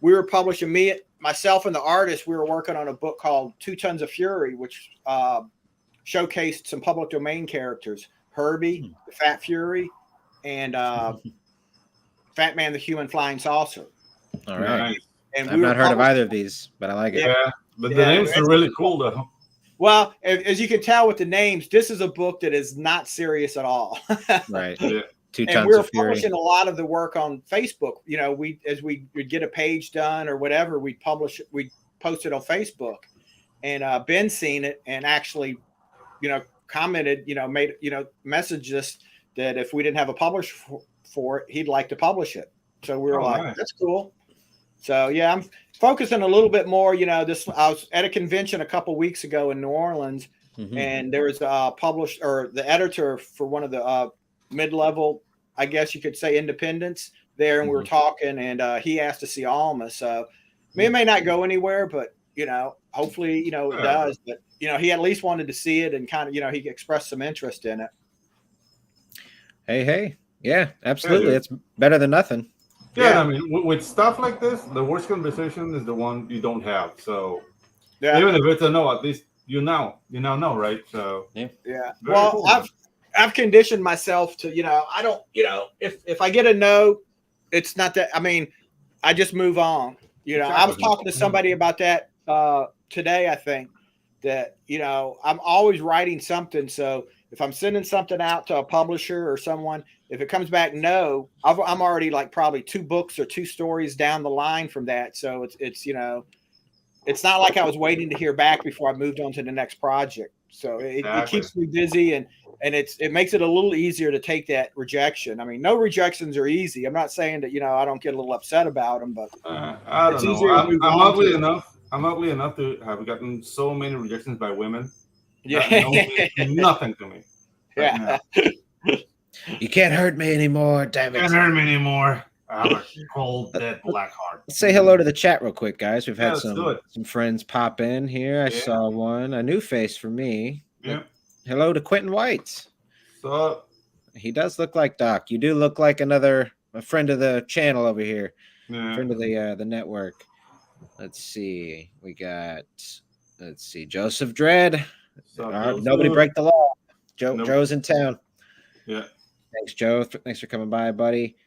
Speaker 4: we were publishing, myself and the artist, we were working on a book called 2 Tons of Fury, which showcased some public domain characters, Herbie, the Fat Fury, and Fat Man, the Human Flying Saucer.
Speaker 2: All right.
Speaker 3: Nice.
Speaker 4: And
Speaker 2: I've not heard of either of these, but I like it.
Speaker 3: Yeah, but the names are really cool, though.
Speaker 4: Well, as you can tell with the names, this is a book that is not serious at all.
Speaker 2: Right.
Speaker 3: Yeah.
Speaker 2: 2 Tons
Speaker 4: and we're
Speaker 2: of Fury.
Speaker 4: publishing a lot of the work on Facebook. As we would get a page done or whatever, we'd post it on Facebook. And Ben seen it and actually, commented, messaged us that if we didn't have a publisher for it, he'd like to publish it. So we were
Speaker 3: nice.
Speaker 4: That's cool. So yeah, I'm focusing a little bit more. I was at a convention a couple weeks ago in New Orleans, and there was the editor for one of the mid-level, I guess you could say, independents there, and we were talking, and he asked to see Alma. So it may not go anywhere, but hopefully it does. But he at least wanted to see it, and kind of he expressed some interest in it.
Speaker 2: Hey, yeah, absolutely. It's better than nothing.
Speaker 3: Yeah, I mean, with stuff like this, the worst conversation is the one you don't have. So even if it's a no, at least you now know, right? So
Speaker 4: yeah. Well, cool. I've conditioned myself to, I don't, if I get a no, it's not that. I mean, I just move on. You know, I was talking to somebody about that today, I think, that, you know, I'm always writing something. So if I'm sending something out to a publisher or someone, if it comes back no, I'm already like probably 2 books or 2 stories down the line from that. So it's you know, it's not like I was waiting to hear back before I moved on to the next project. So it keeps me busy, and it makes it a little easier to take that rejection. I mean, no rejections are easy. I'm not saying that, you know, I don't get a little upset about them, but
Speaker 3: I don't know. I'm ugly enough. I'm ugly enough to have gotten so many rejections by women.
Speaker 4: Yeah,
Speaker 3: nothing to me.
Speaker 4: Yeah,
Speaker 2: you can't hurt me anymore. Damn it!
Speaker 3: Can't hurt me anymore. I have a cold, dead black heart.
Speaker 2: Let's say hello to the chat real quick, guys. We've had
Speaker 3: some
Speaker 2: friends pop in here. I saw one, a new face for me.
Speaker 3: Yeah.
Speaker 2: Hello to Quentin White.
Speaker 3: So
Speaker 2: he does look like Doc. You do look like a friend of the channel over here.
Speaker 3: Yeah.
Speaker 2: Friend of the network. Let's see. Joseph Dredd. Nobody break the law. Joe's in town.
Speaker 3: Yeah.
Speaker 2: Thanks, Joe. Thanks for coming by, buddy.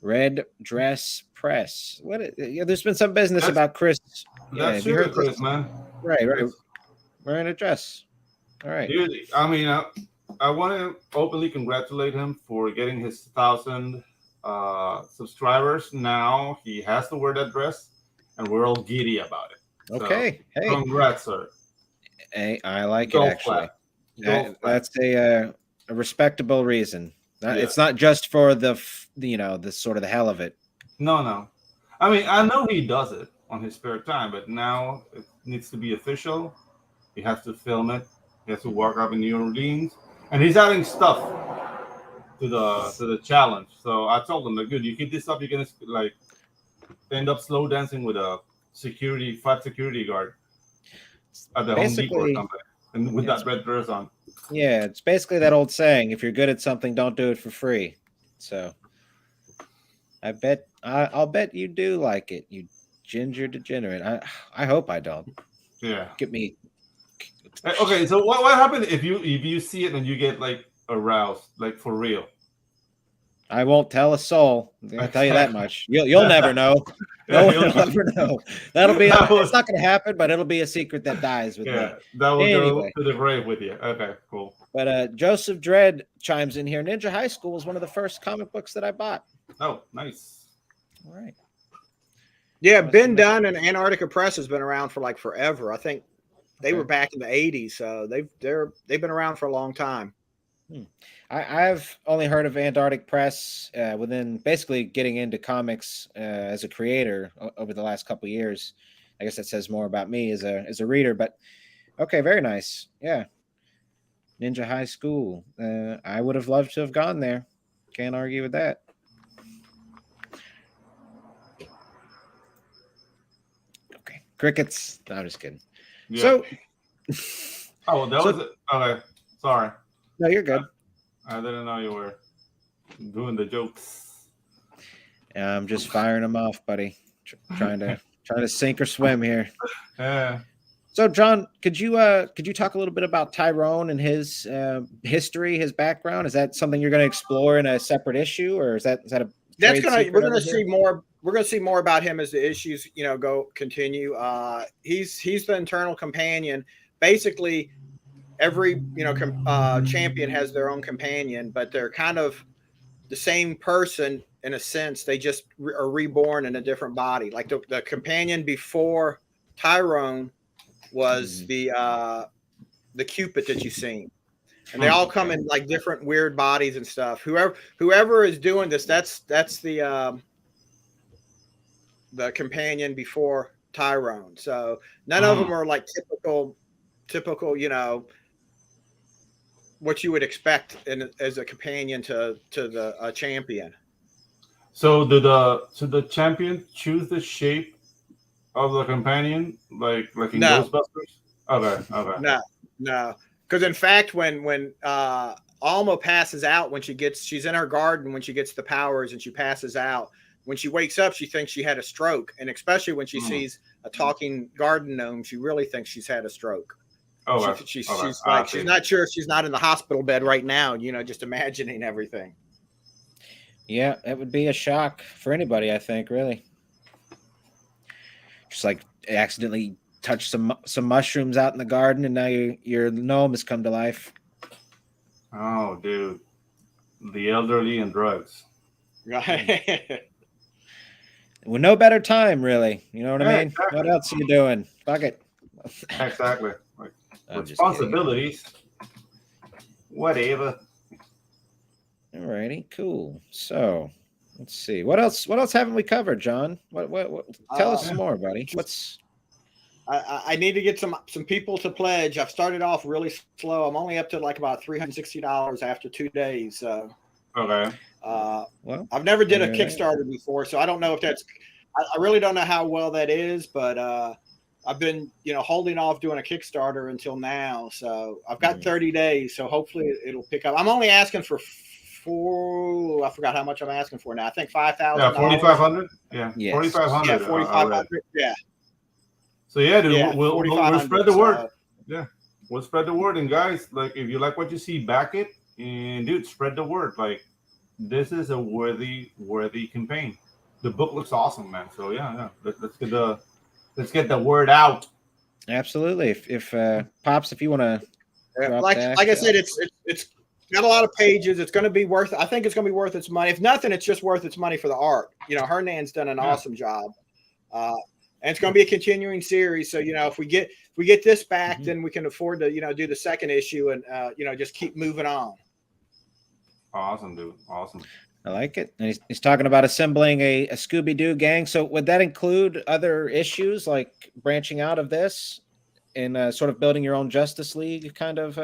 Speaker 2: Red Dress Press. There's been some business about Chris.
Speaker 3: That's you heard Chris, man.
Speaker 2: Right. Wearing a dress. All right.
Speaker 3: Dude, I mean, I want to openly congratulate him for getting his 1,000 subscribers. Now he has to wear that dress, and we're all giddy about it.
Speaker 2: Okay.
Speaker 3: So, hey. Congrats, sir.
Speaker 2: Hey, I like it, actually. That's a respectable reason. It's not just for the sort of the hell of it.
Speaker 3: No. I mean, I know he does it on his spare time, but now it needs to be official. He has to film it. He has to walk up in New Orleans, and he's adding stuff to the challenge. So I told him, like, good, you keep this up, you're gonna like end up slow dancing with a five security guard at the Home Depot or something, and with that red dress on.
Speaker 2: Yeah, it's basically that old saying: if you're good at something, don't do it for free. So I'll bet you do like it, you ginger degenerate. I hope I don't.
Speaker 3: Yeah.
Speaker 2: Get me.
Speaker 3: Okay, so what happened if you see it and you get like aroused, like for real?
Speaker 2: I won't tell a soul. I'll tell you that much. You'll never know. No one will ever know. It's not going to happen, but it'll be a secret that dies with me.
Speaker 3: That will go to the grave with you. Okay, cool.
Speaker 2: But Joseph Dredd chimes in here. Ninja High School was one of the first comic books that I bought.
Speaker 3: Oh, nice.
Speaker 2: All right.
Speaker 4: Yeah, Ben Dunn and Antarctica Press has been around for like forever. I think they were back in the 80s, so they've been around for a long time.
Speaker 2: I've only heard of Antarctic Press within basically getting into comics as a creator over the last couple of years. I guess that says more about me as a reader, but okay, very nice. Yeah. Ninja High School. I would have loved to have gone there. Can't argue with that. Okay. Crickets. No, I'm just kidding. Yeah. So
Speaker 3: was it. Okay. Sorry.
Speaker 2: No, you're good.
Speaker 3: I didn't know you were doing the jokes.
Speaker 2: I'm just firing them off, buddy. Trying to sink or swim here.
Speaker 3: Yeah.
Speaker 2: So, John, could you talk a little bit about Tyrone and his history, his background? Is that something you're going to explore in a separate issue, or is that a?
Speaker 4: We're going to see more. We're going to see more about him as the issues continue. He's the internal companion. Basically, every champion has their own companion, but they're kind of the same person in a sense. They just are reborn in a different body. Like the companion before Tyrone was the Cupid that you've seen, and they all come in like different weird bodies and stuff. Whoever is doing this, that's the companion before Tyrone. So none of them are like typical, what you would expect as a companion to the champion.
Speaker 3: So did the champion choose the shape of the companion, like in Ghostbusters? Okay.
Speaker 4: No. Because in fact, when Alma passes out, she's in her garden when she gets the powers and she passes out. When she wakes up, she thinks she had a stroke, and especially when she sees a talking garden gnome, she really thinks she's had a stroke. She's like, she's not sure if she's not in the hospital bed right now, just imagining everything.
Speaker 2: Yeah, it would be a shock for anybody, I think, really. just like accidentally touched some mushrooms out in the garden, and now your gnome has come to life.
Speaker 3: Oh, dude, the elderly and drugs.
Speaker 4: Right.
Speaker 2: Well, no better time, really. You know what I mean?
Speaker 3: Exactly.
Speaker 2: What else are you doing? Fuck it.
Speaker 3: Exactly. Like,
Speaker 2: I'm just
Speaker 3: responsibilities. Whatever.
Speaker 2: Alrighty, cool. So let's see. What else haven't we covered, John? What tell us some more, buddy.
Speaker 4: I need to get some people to pledge. I've started off really slow. I'm only up to like about $360 after 2 days. So
Speaker 3: okay.
Speaker 4: Well, I've never did a Kickstarter before, so I don't know if that's. I really don't know how well that is, but I've been holding off doing a Kickstarter until now. So I've got 30 days. So hopefully it'll pick up. I'm only asking for I forgot how much I'm asking for now. I think $5,000.
Speaker 3: Yeah, 4,500. Yeah,
Speaker 2: yes.
Speaker 3: 4,500.
Speaker 4: Yeah, 4,500. Yeah.
Speaker 3: So yeah, dude,
Speaker 4: yeah,
Speaker 3: we'll spread the word. Yeah, we'll spread the word, and guys, like if you like what you see, back it, and dude, spread the word. Like this is a worthy campaign. The book looks awesome, man. So yeah. Let's get the word out.
Speaker 2: Absolutely. If Pops, if you want to,
Speaker 4: like I said, it's got a lot of pages. It's going to be worth. I think it's going to be worth its money. If nothing, it's just worth its money for the art. Hernan's done an awesome job. And it's going to be a continuing series. So, if we get this back, then we can afford to, do the second issue and, just keep moving on.
Speaker 3: Awesome, dude. Awesome.
Speaker 2: I like it. And he's talking about assembling a Scooby-Doo gang. So would that include other issues like branching out of this and sort of building your own Justice League kind of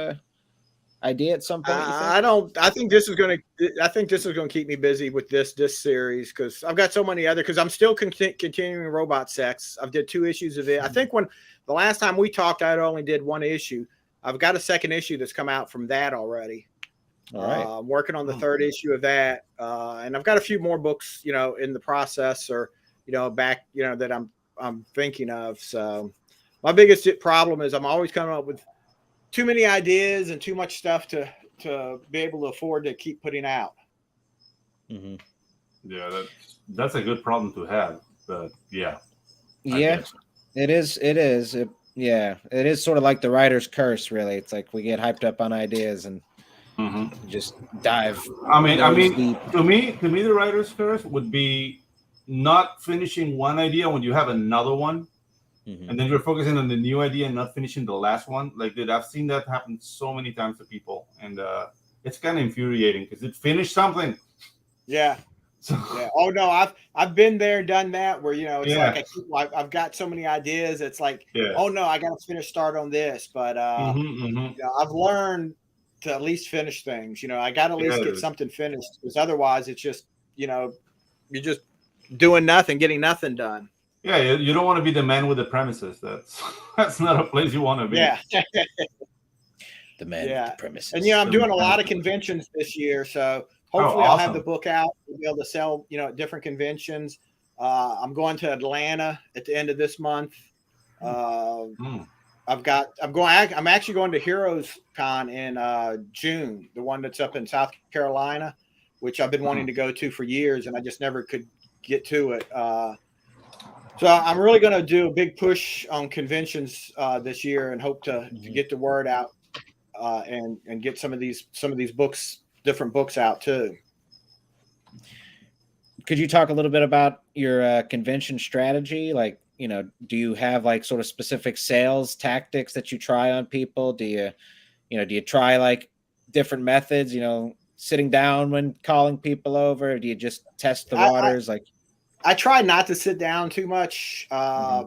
Speaker 2: idea at some point?
Speaker 4: I think this is going to keep me busy with this series because I've got so many other. Because I'm still continuing Robot Sex. I've did 2 issues of it. I think when the last time we talked, I only did 1 issue. I've got a second issue that's come out from that already.
Speaker 2: All right.
Speaker 4: I'm working on the 3rd issue of that, and I've got a few more books, in the process, or back, that I'm thinking of. So my biggest problem is I'm always coming up with too many ideas and too much stuff to be able to afford to keep putting out.
Speaker 2: Mm-hmm.
Speaker 3: Yeah, that's a good problem to have. But yeah,
Speaker 2: it is. It is sort of like the writer's curse. Really, it's like we get hyped up on ideas and just dive.
Speaker 3: I mean, deep. to me, the writer's curse would be not finishing one idea when you have another one. And then you're focusing on the new idea and not finishing the last one. Like, dude, I've seen that happen so many times to people, and it's kind of infuriating because it finished something.
Speaker 4: Yeah. So, yeah. Oh no, I've been there, done that. Where it's like I've got so many ideas. It's like, oh no, I got to start on this. But I've learned to at least finish things. I got to at least get something finished because otherwise, it's just you're just doing nothing, getting nothing done.
Speaker 3: Yeah, you don't want to be the man with the premises. That's not a place you want to be.
Speaker 4: Yeah.
Speaker 2: The man with the premises.
Speaker 4: And I'm doing a lot of conventions this year, so hopefully I'll have the book out and be able to sell, at different conventions. I'm going to Atlanta at the end of this month. I'm actually going to Heroes Con in June, the one that's up in South Carolina, which I've been wanting to go to for years, and I just never could get to it. So I'm really going to do a big push on conventions this year and hope to get the word out and get some of these books, different books out too.
Speaker 2: Could you talk a little bit about your convention strategy? Like, do you have like sort of specific sales tactics that you try on people? Do you try like different methods, sitting down when calling people over? Or do you just test the waters?
Speaker 4: I try not to sit down too much. A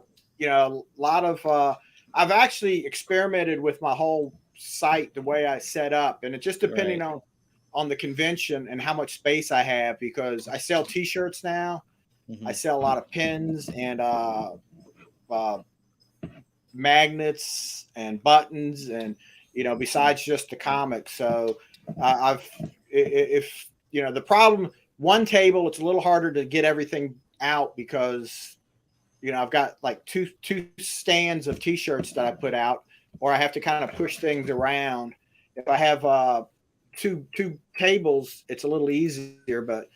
Speaker 4: lot of I've actually experimented with my whole site, the way I set up, and it just depending on the convention and how much space I have, because I sell T-shirts now. I sell a lot of pins and magnets and buttons, and besides just the comics. So if the problem, one table, it's a little harder to get everything out because I've got like two stands of T-shirts that I put out, or I have to kind of push things around. If I have two tables, it's a little easier. But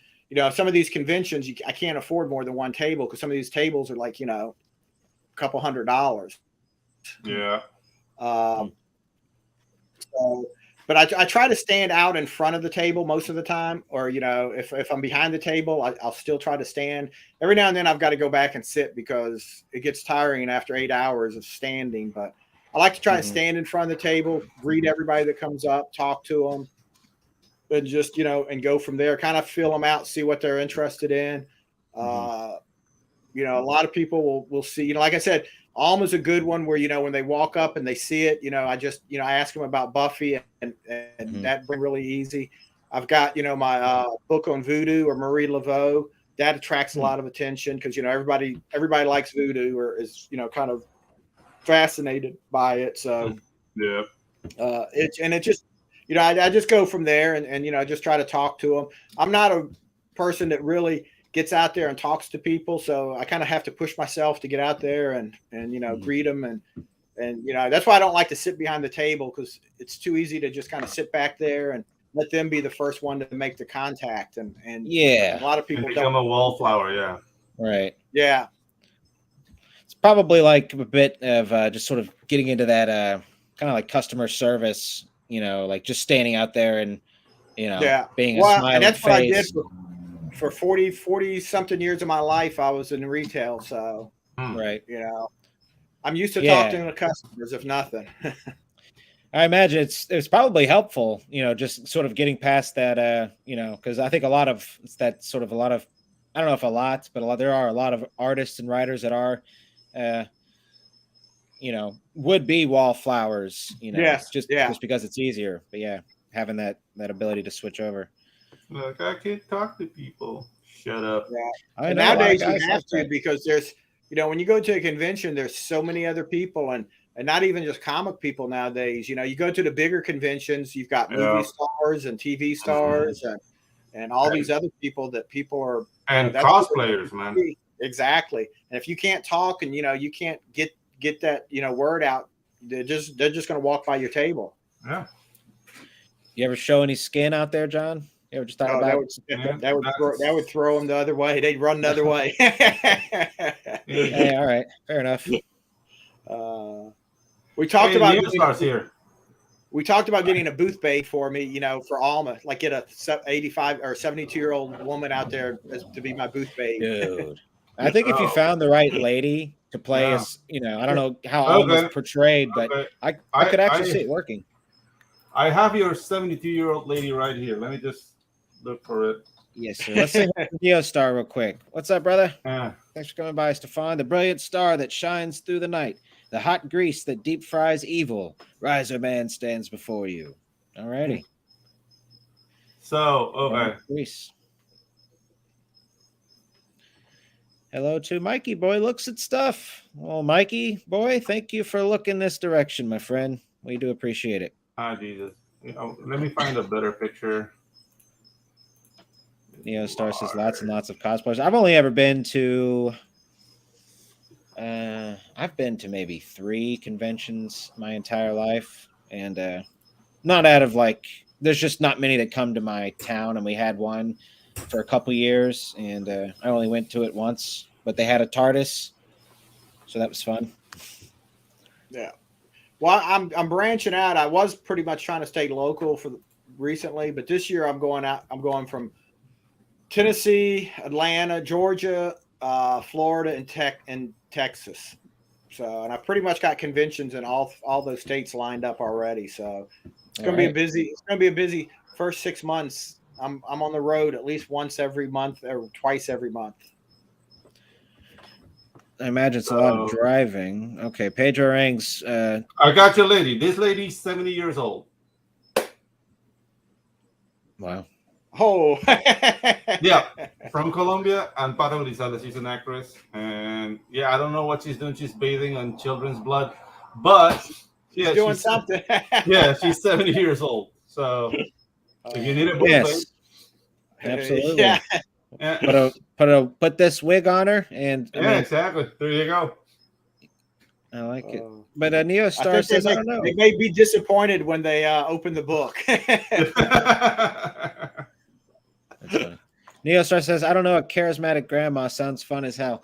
Speaker 4: some of these conventions, I can't afford more than one table because some of these tables are like couple $100.
Speaker 3: Yeah.
Speaker 4: So, but I try to stand out in front of the table most of the time, or if I'm behind the table, I'll still try to stand. Every now and then I've got to go back and sit because it gets tiring after 8 hours of standing. But I like to try and stand in front of the table, greet everybody that comes up, talk to them, and just and go from there. Kind of feel them out, see what they're interested in. A lot of people will see. Like I said, Alma's a good one where when they walk up and they see it, I ask them about Buffy, and that been really easy. I've got my book on voodoo or Marie Laveau. That attracts a lot of attention because everybody likes voodoo or is kind of fascinated by it. So
Speaker 3: yeah,
Speaker 4: it just I just go from there and just try to talk to them. I'm not a person that really gets out there and talks to people, so I kind of have to push myself to get out there and greet them and that's why I don't like to sit behind the table, because it's too easy to just kind of sit back there and let them be the first one to make the contact and a lot of people
Speaker 3: and become a wallflower. Yeah,
Speaker 2: right.
Speaker 4: Yeah,
Speaker 2: it's probably like a bit of just sort of getting into that kind of like customer service, like just standing out there and being a smiling
Speaker 4: and that's
Speaker 2: face.
Speaker 4: what I did for 40 something years of my life. I was in retail, so
Speaker 2: right.
Speaker 4: I'm used to talking to customers, if nothing.
Speaker 2: I imagine it's probably helpful, just sort of getting past that, because I think I don't know if a lot, but there are a lot of artists and writers that are, would be wallflowers, just because it's easier. But yeah, having that ability to switch over.
Speaker 3: Like, I can't talk to people. Shut up.
Speaker 4: Yeah. Nowadays you have to, because there's, when you go to a convention, there's so many other people and not even just comic people nowadays. You go to the bigger conventions, you've got movie stars and TV stars and all these other people that people are.
Speaker 3: And cosplayers, man.
Speaker 4: Exactly. And if you can't talk and, you can't get that, word out, they're just going to walk by your table.
Speaker 3: Yeah.
Speaker 2: You ever show any skin out there, John? You ever just thought about
Speaker 4: that would throw them the other way. They'd run the other way.
Speaker 2: Hey, all right, fair enough.
Speaker 4: We talked about
Speaker 3: here.
Speaker 4: We talked about getting a booth bay for me, for Alma, like get a 85 or 72-year-old woman out there to be my booth bay.
Speaker 2: Dude, I think if you found the right lady to play as, I don't know how Alma's portrayed, but I could actually see it working.
Speaker 3: I have your 72-year-old lady right here. Let me just look for it.
Speaker 2: Yes, sir. Let's say Neo Star real quick. What's up, brother? Thanks for coming by, Stefan. The brilliant star that shines through the night. The hot grease that deep fries evil. Riser man stands before you. All righty.
Speaker 3: So, okay.
Speaker 2: Grease. Hello to Mikey Boy Looks at Stuff. Well, Mikey Boy, thank you for looking this direction, my friend. We do appreciate it.
Speaker 3: Ah, Jesus. Let me find a better picture.
Speaker 2: Neo Star says lots and lots of cosplayers. I've only ever been to maybe 3 conventions my entire life, and not out of there's just not many that come to my town, and we had one for a couple years, and I only went to it once, but they had a TARDIS, so that was fun.
Speaker 4: Yeah. Well, I'm branching out. I was pretty much trying to stay local recently, but this year I'm going out. I'm going from Tennessee, Atlanta, Georgia, Florida, and Texas. So, and I've pretty much got conventions in all those states lined up already. So it's going to be a busy. It's going to be a busy first 6 months. I'm on the road at least once every month or twice every month.
Speaker 2: I imagine it's a lot of driving. Okay, Pedro Rangs.
Speaker 3: I got your lady. This lady's 70 years old.
Speaker 2: Wow.
Speaker 4: Oh.
Speaker 3: Yeah, from Colombia, and Pata Grisales. She's an actress. And yeah, I don't know what she's doing. She's bathing on children's blood. But
Speaker 4: she's doing something.
Speaker 3: Yeah, she's 70 years old. So if you need a book,
Speaker 2: yes. Absolutely.
Speaker 4: Yeah.
Speaker 2: Put this wig on her, and
Speaker 3: exactly. There you go.
Speaker 2: I like it. But Neo Star says, I don't know.
Speaker 4: They may be disappointed when they open the book.
Speaker 2: Neo Star says, I don't know. A charismatic grandma sounds fun as hell.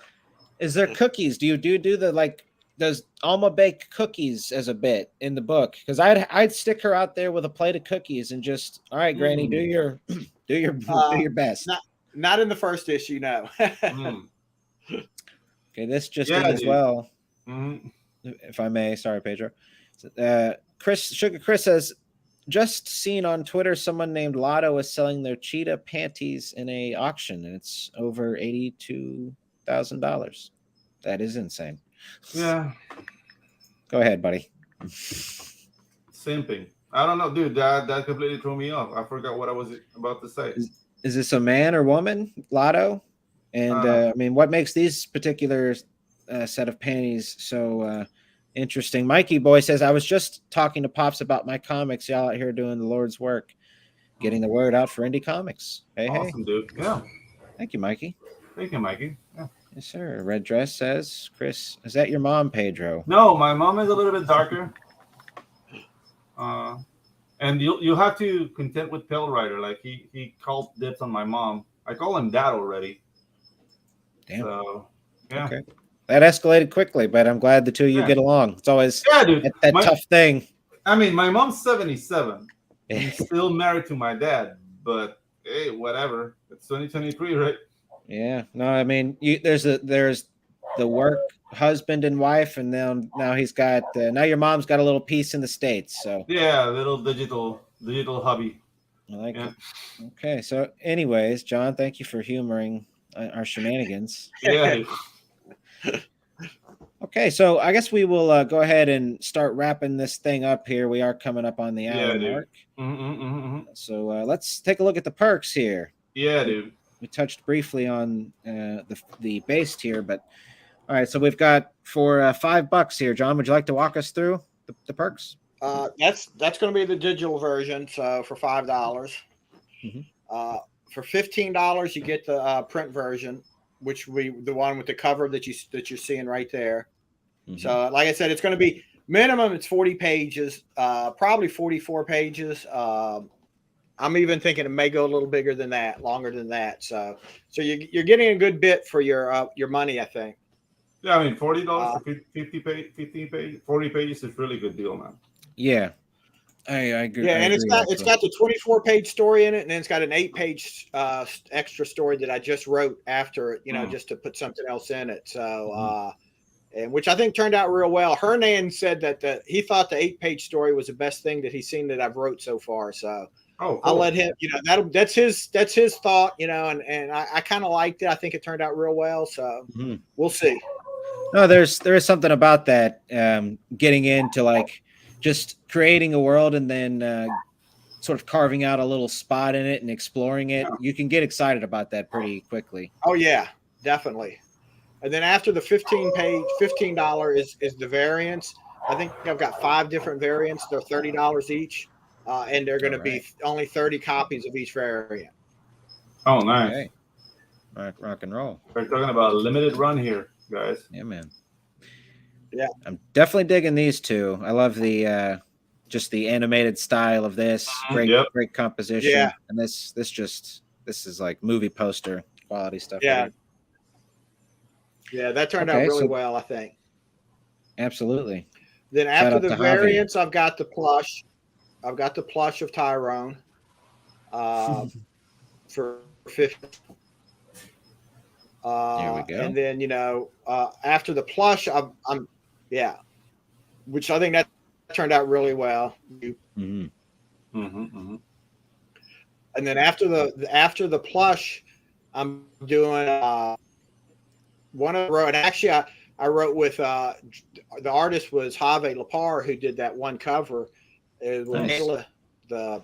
Speaker 2: Is there cookies? Do you do the like? Does Alma bake cookies as a bit in the book? Because I'd stick her out there with a plate of cookies and just, all right, Granny, do your do your best.
Speaker 4: Not in the first issue, no.
Speaker 2: Okay, this just in as well. If I may, sorry, Pedro. Sugar Chris says, just seen on Twitter someone named Lotto is selling their cheetah panties in a auction, and it's over $82,000. That is insane.
Speaker 3: Yeah.
Speaker 2: Go ahead, buddy.
Speaker 3: Simping. I don't know, dude. That completely threw me off. I forgot what I was about to say.
Speaker 2: Is this a man or woman, Lotto? And I mean, what makes these particular set of panties so interesting? Mikey Boy says, I was just talking to Pops about my comics. Y'all out here doing the Lord's work, getting the word out for indie comics. Hey,
Speaker 3: awesome, dude. Yeah.
Speaker 2: Thank you, Mikey.
Speaker 3: Thank you, Mikey. Yeah.
Speaker 2: Yes, sir. Red Dress says, Chris, is that your mom, Pedro?
Speaker 3: No, my mom is a little bit darker. And you have to contend with Pale Rider. Like he called dibs on my mom. I call him dad already.
Speaker 2: Damn.
Speaker 3: So yeah. Okay.
Speaker 2: That escalated quickly, but I'm glad the two of you get along. It's always
Speaker 3: dude,
Speaker 2: that tough thing.
Speaker 3: I mean, my mom's 77. I'm still married to my dad, but hey, whatever. It's 2023, right?
Speaker 2: Yeah. No, I mean, there's the work husband and wife, and now he's got now your mom's got a little piece in the States. So
Speaker 3: yeah, a little digital hubby.
Speaker 2: I like it. Okay, so anyways, John, thank you for humoring our shenanigans.
Speaker 3: Yeah.
Speaker 2: Okay, so I guess we will go ahead and start wrapping this thing up here. We are coming up on the hour mark. So let's take a look at the perks here.
Speaker 3: Yeah, dude.
Speaker 2: We touched briefly on the base tier, but all right. So we've got for $5 here. John, would you like to walk us through the perks?
Speaker 4: That's going to be the digital version. So for $5, for $15, you get the print version, which the one with the cover that you're seeing right there. So, like I said, it's going to be minimum. It's 40 pages, probably 44 pages. I'm even thinking it may go a little bigger than that, longer than that. So you're getting a good bit for your money, I think.
Speaker 3: Yeah, I mean, $40 for 40 pages is really good deal, man.
Speaker 2: Yeah, I agree.
Speaker 4: Yeah, and it's got the 24-page story in it, and then it's got an 8-page extra story that I just wrote after it, just to put something else in it. So, and which I think turned out real well. Hernan said that he thought the 8-page story was the best thing that he's seen that I've wrote so far. So.
Speaker 3: Oh, cool.
Speaker 4: I'll let him, that's his thought, and I kind of liked it. I think it turned out real well. So we'll see.
Speaker 2: No, there is something about that, getting into like just creating a world and then sort of carving out a little spot in it and exploring it. Yeah. You can get excited about that pretty quickly.
Speaker 4: Oh yeah, definitely. And then after the $15 is the variants. I think I've got 5 different variants. They're $30 each. And they're going to be only 30 copies of each variant.
Speaker 3: Oh, nice.
Speaker 2: Okay. Rock and roll.
Speaker 3: We're talking about a limited run here, guys.
Speaker 2: Yeah, man.
Speaker 4: Yeah.
Speaker 2: I'm definitely digging these two. I love the just the animated style of this. Great composition.
Speaker 4: Yeah.
Speaker 2: And this is like movie poster quality stuff.
Speaker 4: Yeah. Right? Yeah, that turned out really well, I think.
Speaker 2: Absolutely.
Speaker 4: Then after the variants, I've got the plush. I've got the plush of Tyrone for $50.
Speaker 2: There we go.
Speaker 4: And then after the plush, which I think that turned out really well. And then after the plush, I'm doing one of the road. Actually, I wrote with the artist was Javier Lapar, who did that one cover. It was nice. The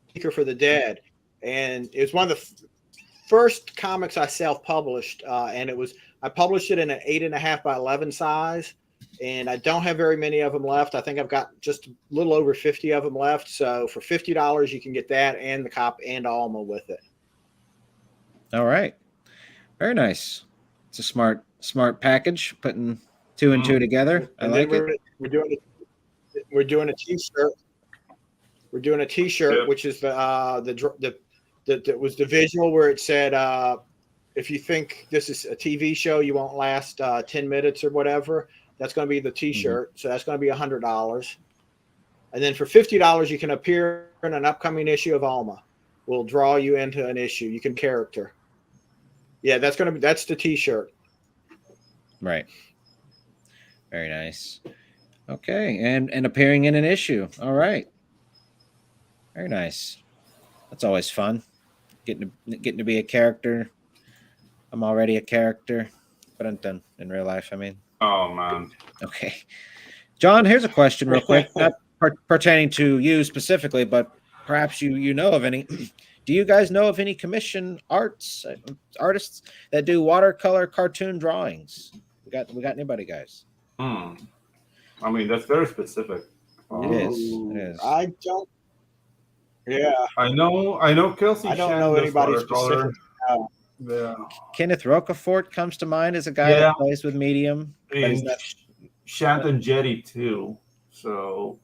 Speaker 4: Speaker for the Dead, and it was one of the first comics I self-published, and I published it in an 8.5 by 11 size, and I don't have very many of them left. I think I've got just a little over 50 of them left. So for $50, you can get that and the cop and Alma with it.
Speaker 2: All right, very nice. It's a smart package, putting 2 and 2 together. I like it.
Speaker 4: We're doing a T-shirt. We're doing a T-shirt, which is that was the visual where it said if you think this is a TV show, you won't last 10 minutes or whatever. That's going to be the T-shirt. So that's going to be $100. And then for $50, you can appear in an upcoming issue of Alma. We'll draw you into an issue. You can character. Yeah, that's the T-shirt.
Speaker 2: Right. Very nice. Okay, and appearing in an issue. All right. Very nice. That's always fun. Getting to be a character. I'm already a character, but I'm done in real life. I mean.
Speaker 3: Oh man.
Speaker 2: Okay, John. Here's a question, real quick, not pertaining to you specifically, but perhaps you know of any. Do you guys know of any commission artists that do watercolor cartoon drawings? We got anybody, guys?
Speaker 3: I mean, that's very specific.
Speaker 2: It is.
Speaker 4: I don't. Yeah.
Speaker 3: I know Kelsey.
Speaker 4: I don't know anybody
Speaker 3: specific.
Speaker 2: Yeah. Kenneth Rocafort comes to mind as a guy that plays with medium.
Speaker 3: And Shant Jetty too. So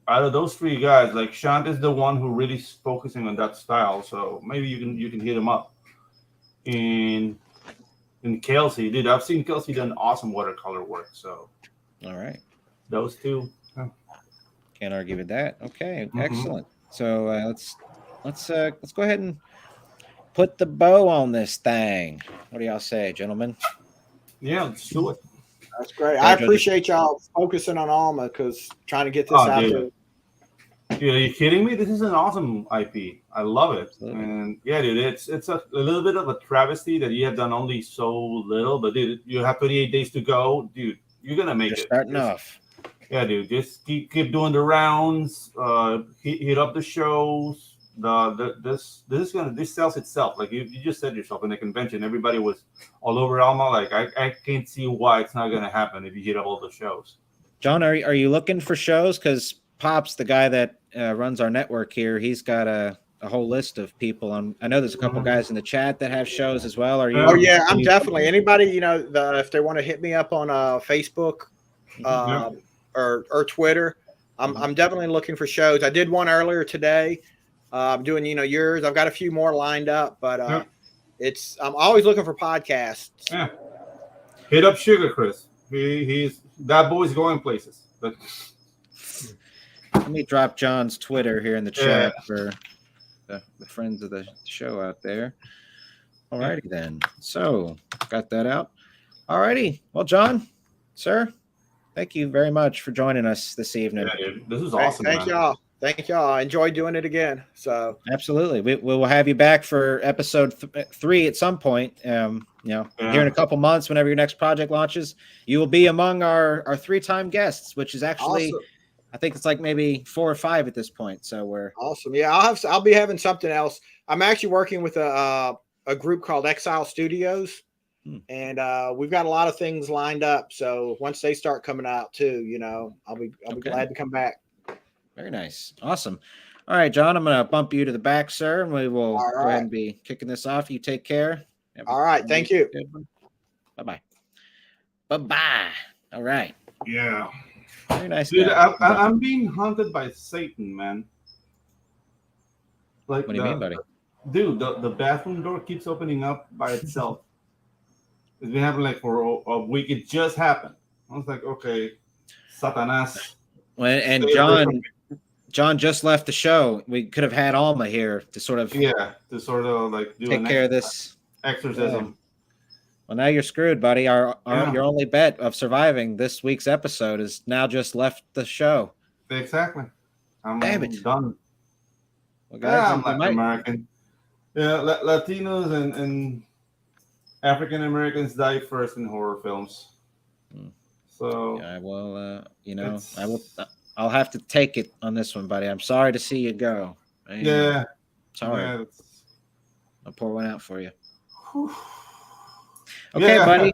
Speaker 3: out of those three guys, like Shant is the one who really is focusing on that style. So maybe you can hit him up. And Kelsey, dude, I've seen Kelsey done awesome watercolor work. So
Speaker 2: all right,
Speaker 3: those two.
Speaker 2: Can't argue with that. Okay, excellent. So let's go ahead and put the bow on this thing. What do y'all say, gentlemen?
Speaker 3: Yeah, let's do it.
Speaker 4: That's great. I appreciate y'all focusing on Alma because trying to get this out there.
Speaker 3: Dude, are you kidding me? This is an awesome IP. I love it. Absolutely. And yeah, dude, it's a little bit of a travesty that you have done only so little, but dude, you have 38 days to go. Dude, you're gonna make it.
Speaker 2: Starting off.
Speaker 3: Yeah, dude, just keep doing the rounds, hit up the shows. This sells itself. Like you just said yourself in the convention, everybody was all over Alma. Like I can't see why it's not gonna happen if you hit up all the shows.
Speaker 2: John, are you looking for shows? Because Pops, the guy that runs our network here, he's got a whole list of people. I know there's a couple guys in the chat that have shows as well. Are you?
Speaker 4: Oh yeah, I'm definitely anybody. If they want to hit me up on Facebook or Twitter, I'm definitely looking for shows. I did one earlier today. I'm doing, yours. I've got a few more lined up, but I'm always looking for podcasts.
Speaker 3: Yeah. Hit up Sugar Chris. He's that boy's going places.
Speaker 2: Let me drop John's Twitter here in the chat for the friends of the show out there. All righty then. So got that out. All righty. Well, John, sir, thank you very much for joining us this evening.
Speaker 3: Yeah, dude. This is awesome.
Speaker 4: Thank y'all. Thank y'all. I enjoyed doing it again. So
Speaker 2: absolutely, we will have you back for episode 3 at some point. Here in a couple months, whenever your next project launches, you will be among our 3-time guests, which is actually, awesome. I think it's like maybe 4 or 5 at this point. So we're
Speaker 4: awesome. Yeah, I'll be having something else. I'm actually working with a group called Exile Studios, and we've got a lot of things lined up. So once they start coming out too, I'll be glad to come back.
Speaker 2: Very nice. Awesome. All right, John, I'm going to bump you to the back, sir, and we will go ahead and be kicking this off. You take care.
Speaker 4: All right. Thank you.
Speaker 2: Bye-bye. Bye-bye. All right.
Speaker 3: Yeah.
Speaker 2: Very nice.
Speaker 3: Dude, I'm being haunted by Satan, man. Like,
Speaker 2: what do you mean, buddy?
Speaker 3: Dude, the bathroom door keeps opening up by itself. It's been happening for a week. It just happened. I was like, okay, Satanas.
Speaker 2: And John just left the show. We could have had Alma here to sort of
Speaker 3: like do
Speaker 2: take care of this
Speaker 3: exorcism.
Speaker 2: Well, now you're screwed, buddy. Your only bet of surviving this week's episode is now just left the show.
Speaker 3: Exactly. I'm done.
Speaker 2: Well, guys,
Speaker 3: I'm Latin American. Yeah, Latinos and African Americans die first in horror films. So
Speaker 2: yeah, well, I'll have to take it on this one, buddy. I'm sorry to see you go. Sorry. Yeah, I'll pour one out for you. Okay, buddy.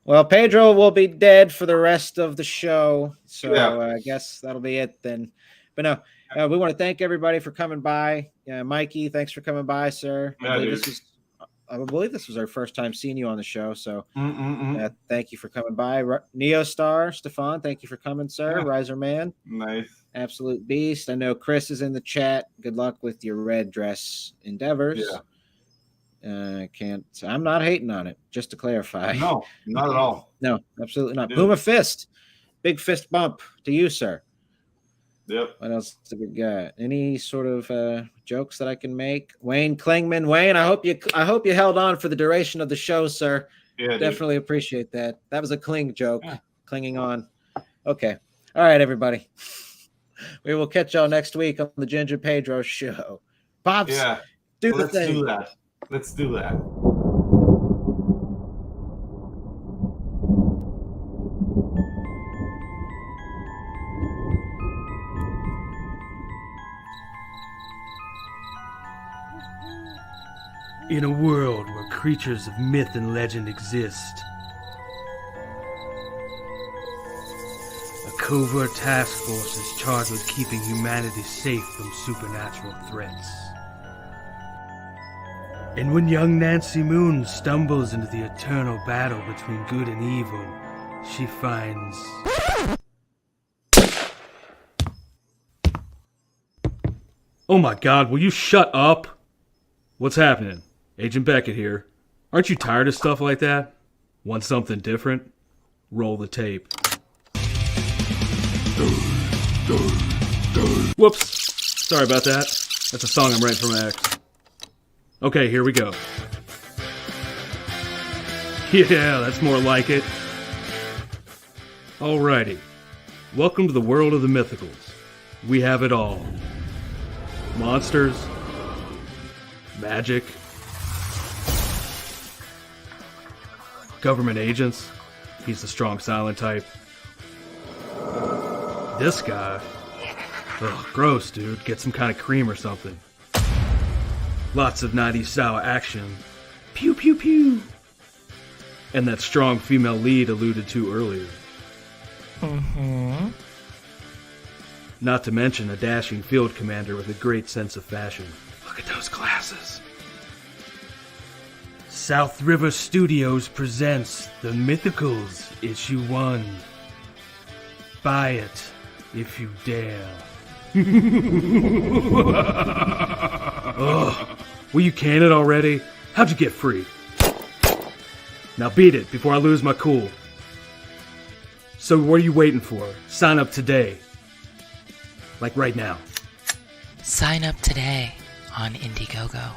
Speaker 2: Well, Pedro will be dead for the rest of the show, so I guess that'll be it then. But no, we want to thank everybody for coming by. Mikey, thanks for coming by, sir. I believe this was our first time seeing you on the show, so thank you for coming by. Neostar, Stefan, thank you for coming, sir. Yeah. Riser Man.
Speaker 3: Nice.
Speaker 2: Absolute beast. I know Chris is in the chat. Good luck with your red dress endeavors.
Speaker 3: Yeah.
Speaker 2: I'm not hating on it, just to clarify.
Speaker 3: No, not at all.
Speaker 2: No, absolutely not.
Speaker 3: Dude.
Speaker 2: Boom a fist. Big fist bump to you, sir.
Speaker 3: Yep.
Speaker 2: What else do we got? Any sort of jokes that I can make? Wayne Klingman. Wayne, I hope you held on for the duration of the show, sir.
Speaker 3: Yeah,
Speaker 2: definitely appreciate that. That was a cling joke. Clinging on. Okay. All right, everybody. We will catch y'all next week on the Ginge and Pedro show. Pops,
Speaker 3: yeah.
Speaker 2: Let's
Speaker 3: do that. Let's do that.
Speaker 7: In a world where creatures of myth and legend exist, a covert task force is charged with keeping humanity safe from supernatural threats. And when young Nancy Moon stumbles into the eternal battle between good and evil, she finds... Oh my God, will you shut up? What's happening? Agent Beckett here. Aren't you tired of stuff like that? Want something different? Roll the tape. Whoops. Sorry about that. That's a song I'm writing for my ex. Okay, here we go. Yeah, that's more like it. Alrighty. Welcome to the world of the mythicals. We have it all. Monsters. Magic. Government agents. He's the strong silent type. This guy. Ugh, gross, dude. Get some kind of cream or something. Lots of 90s style action. Pew pew pew. And that strong female lead alluded to earlier. Not to mention a dashing field commander with a great sense of fashion. Look at those glasses. South River Studios presents The Mythicals, Issue 1. Buy it, if you dare. Ugh, will you can it already? How'd you get free? Now beat it before I lose my cool. So what are you waiting for? Sign up today. Like right now.
Speaker 8: Sign up today on Indiegogo.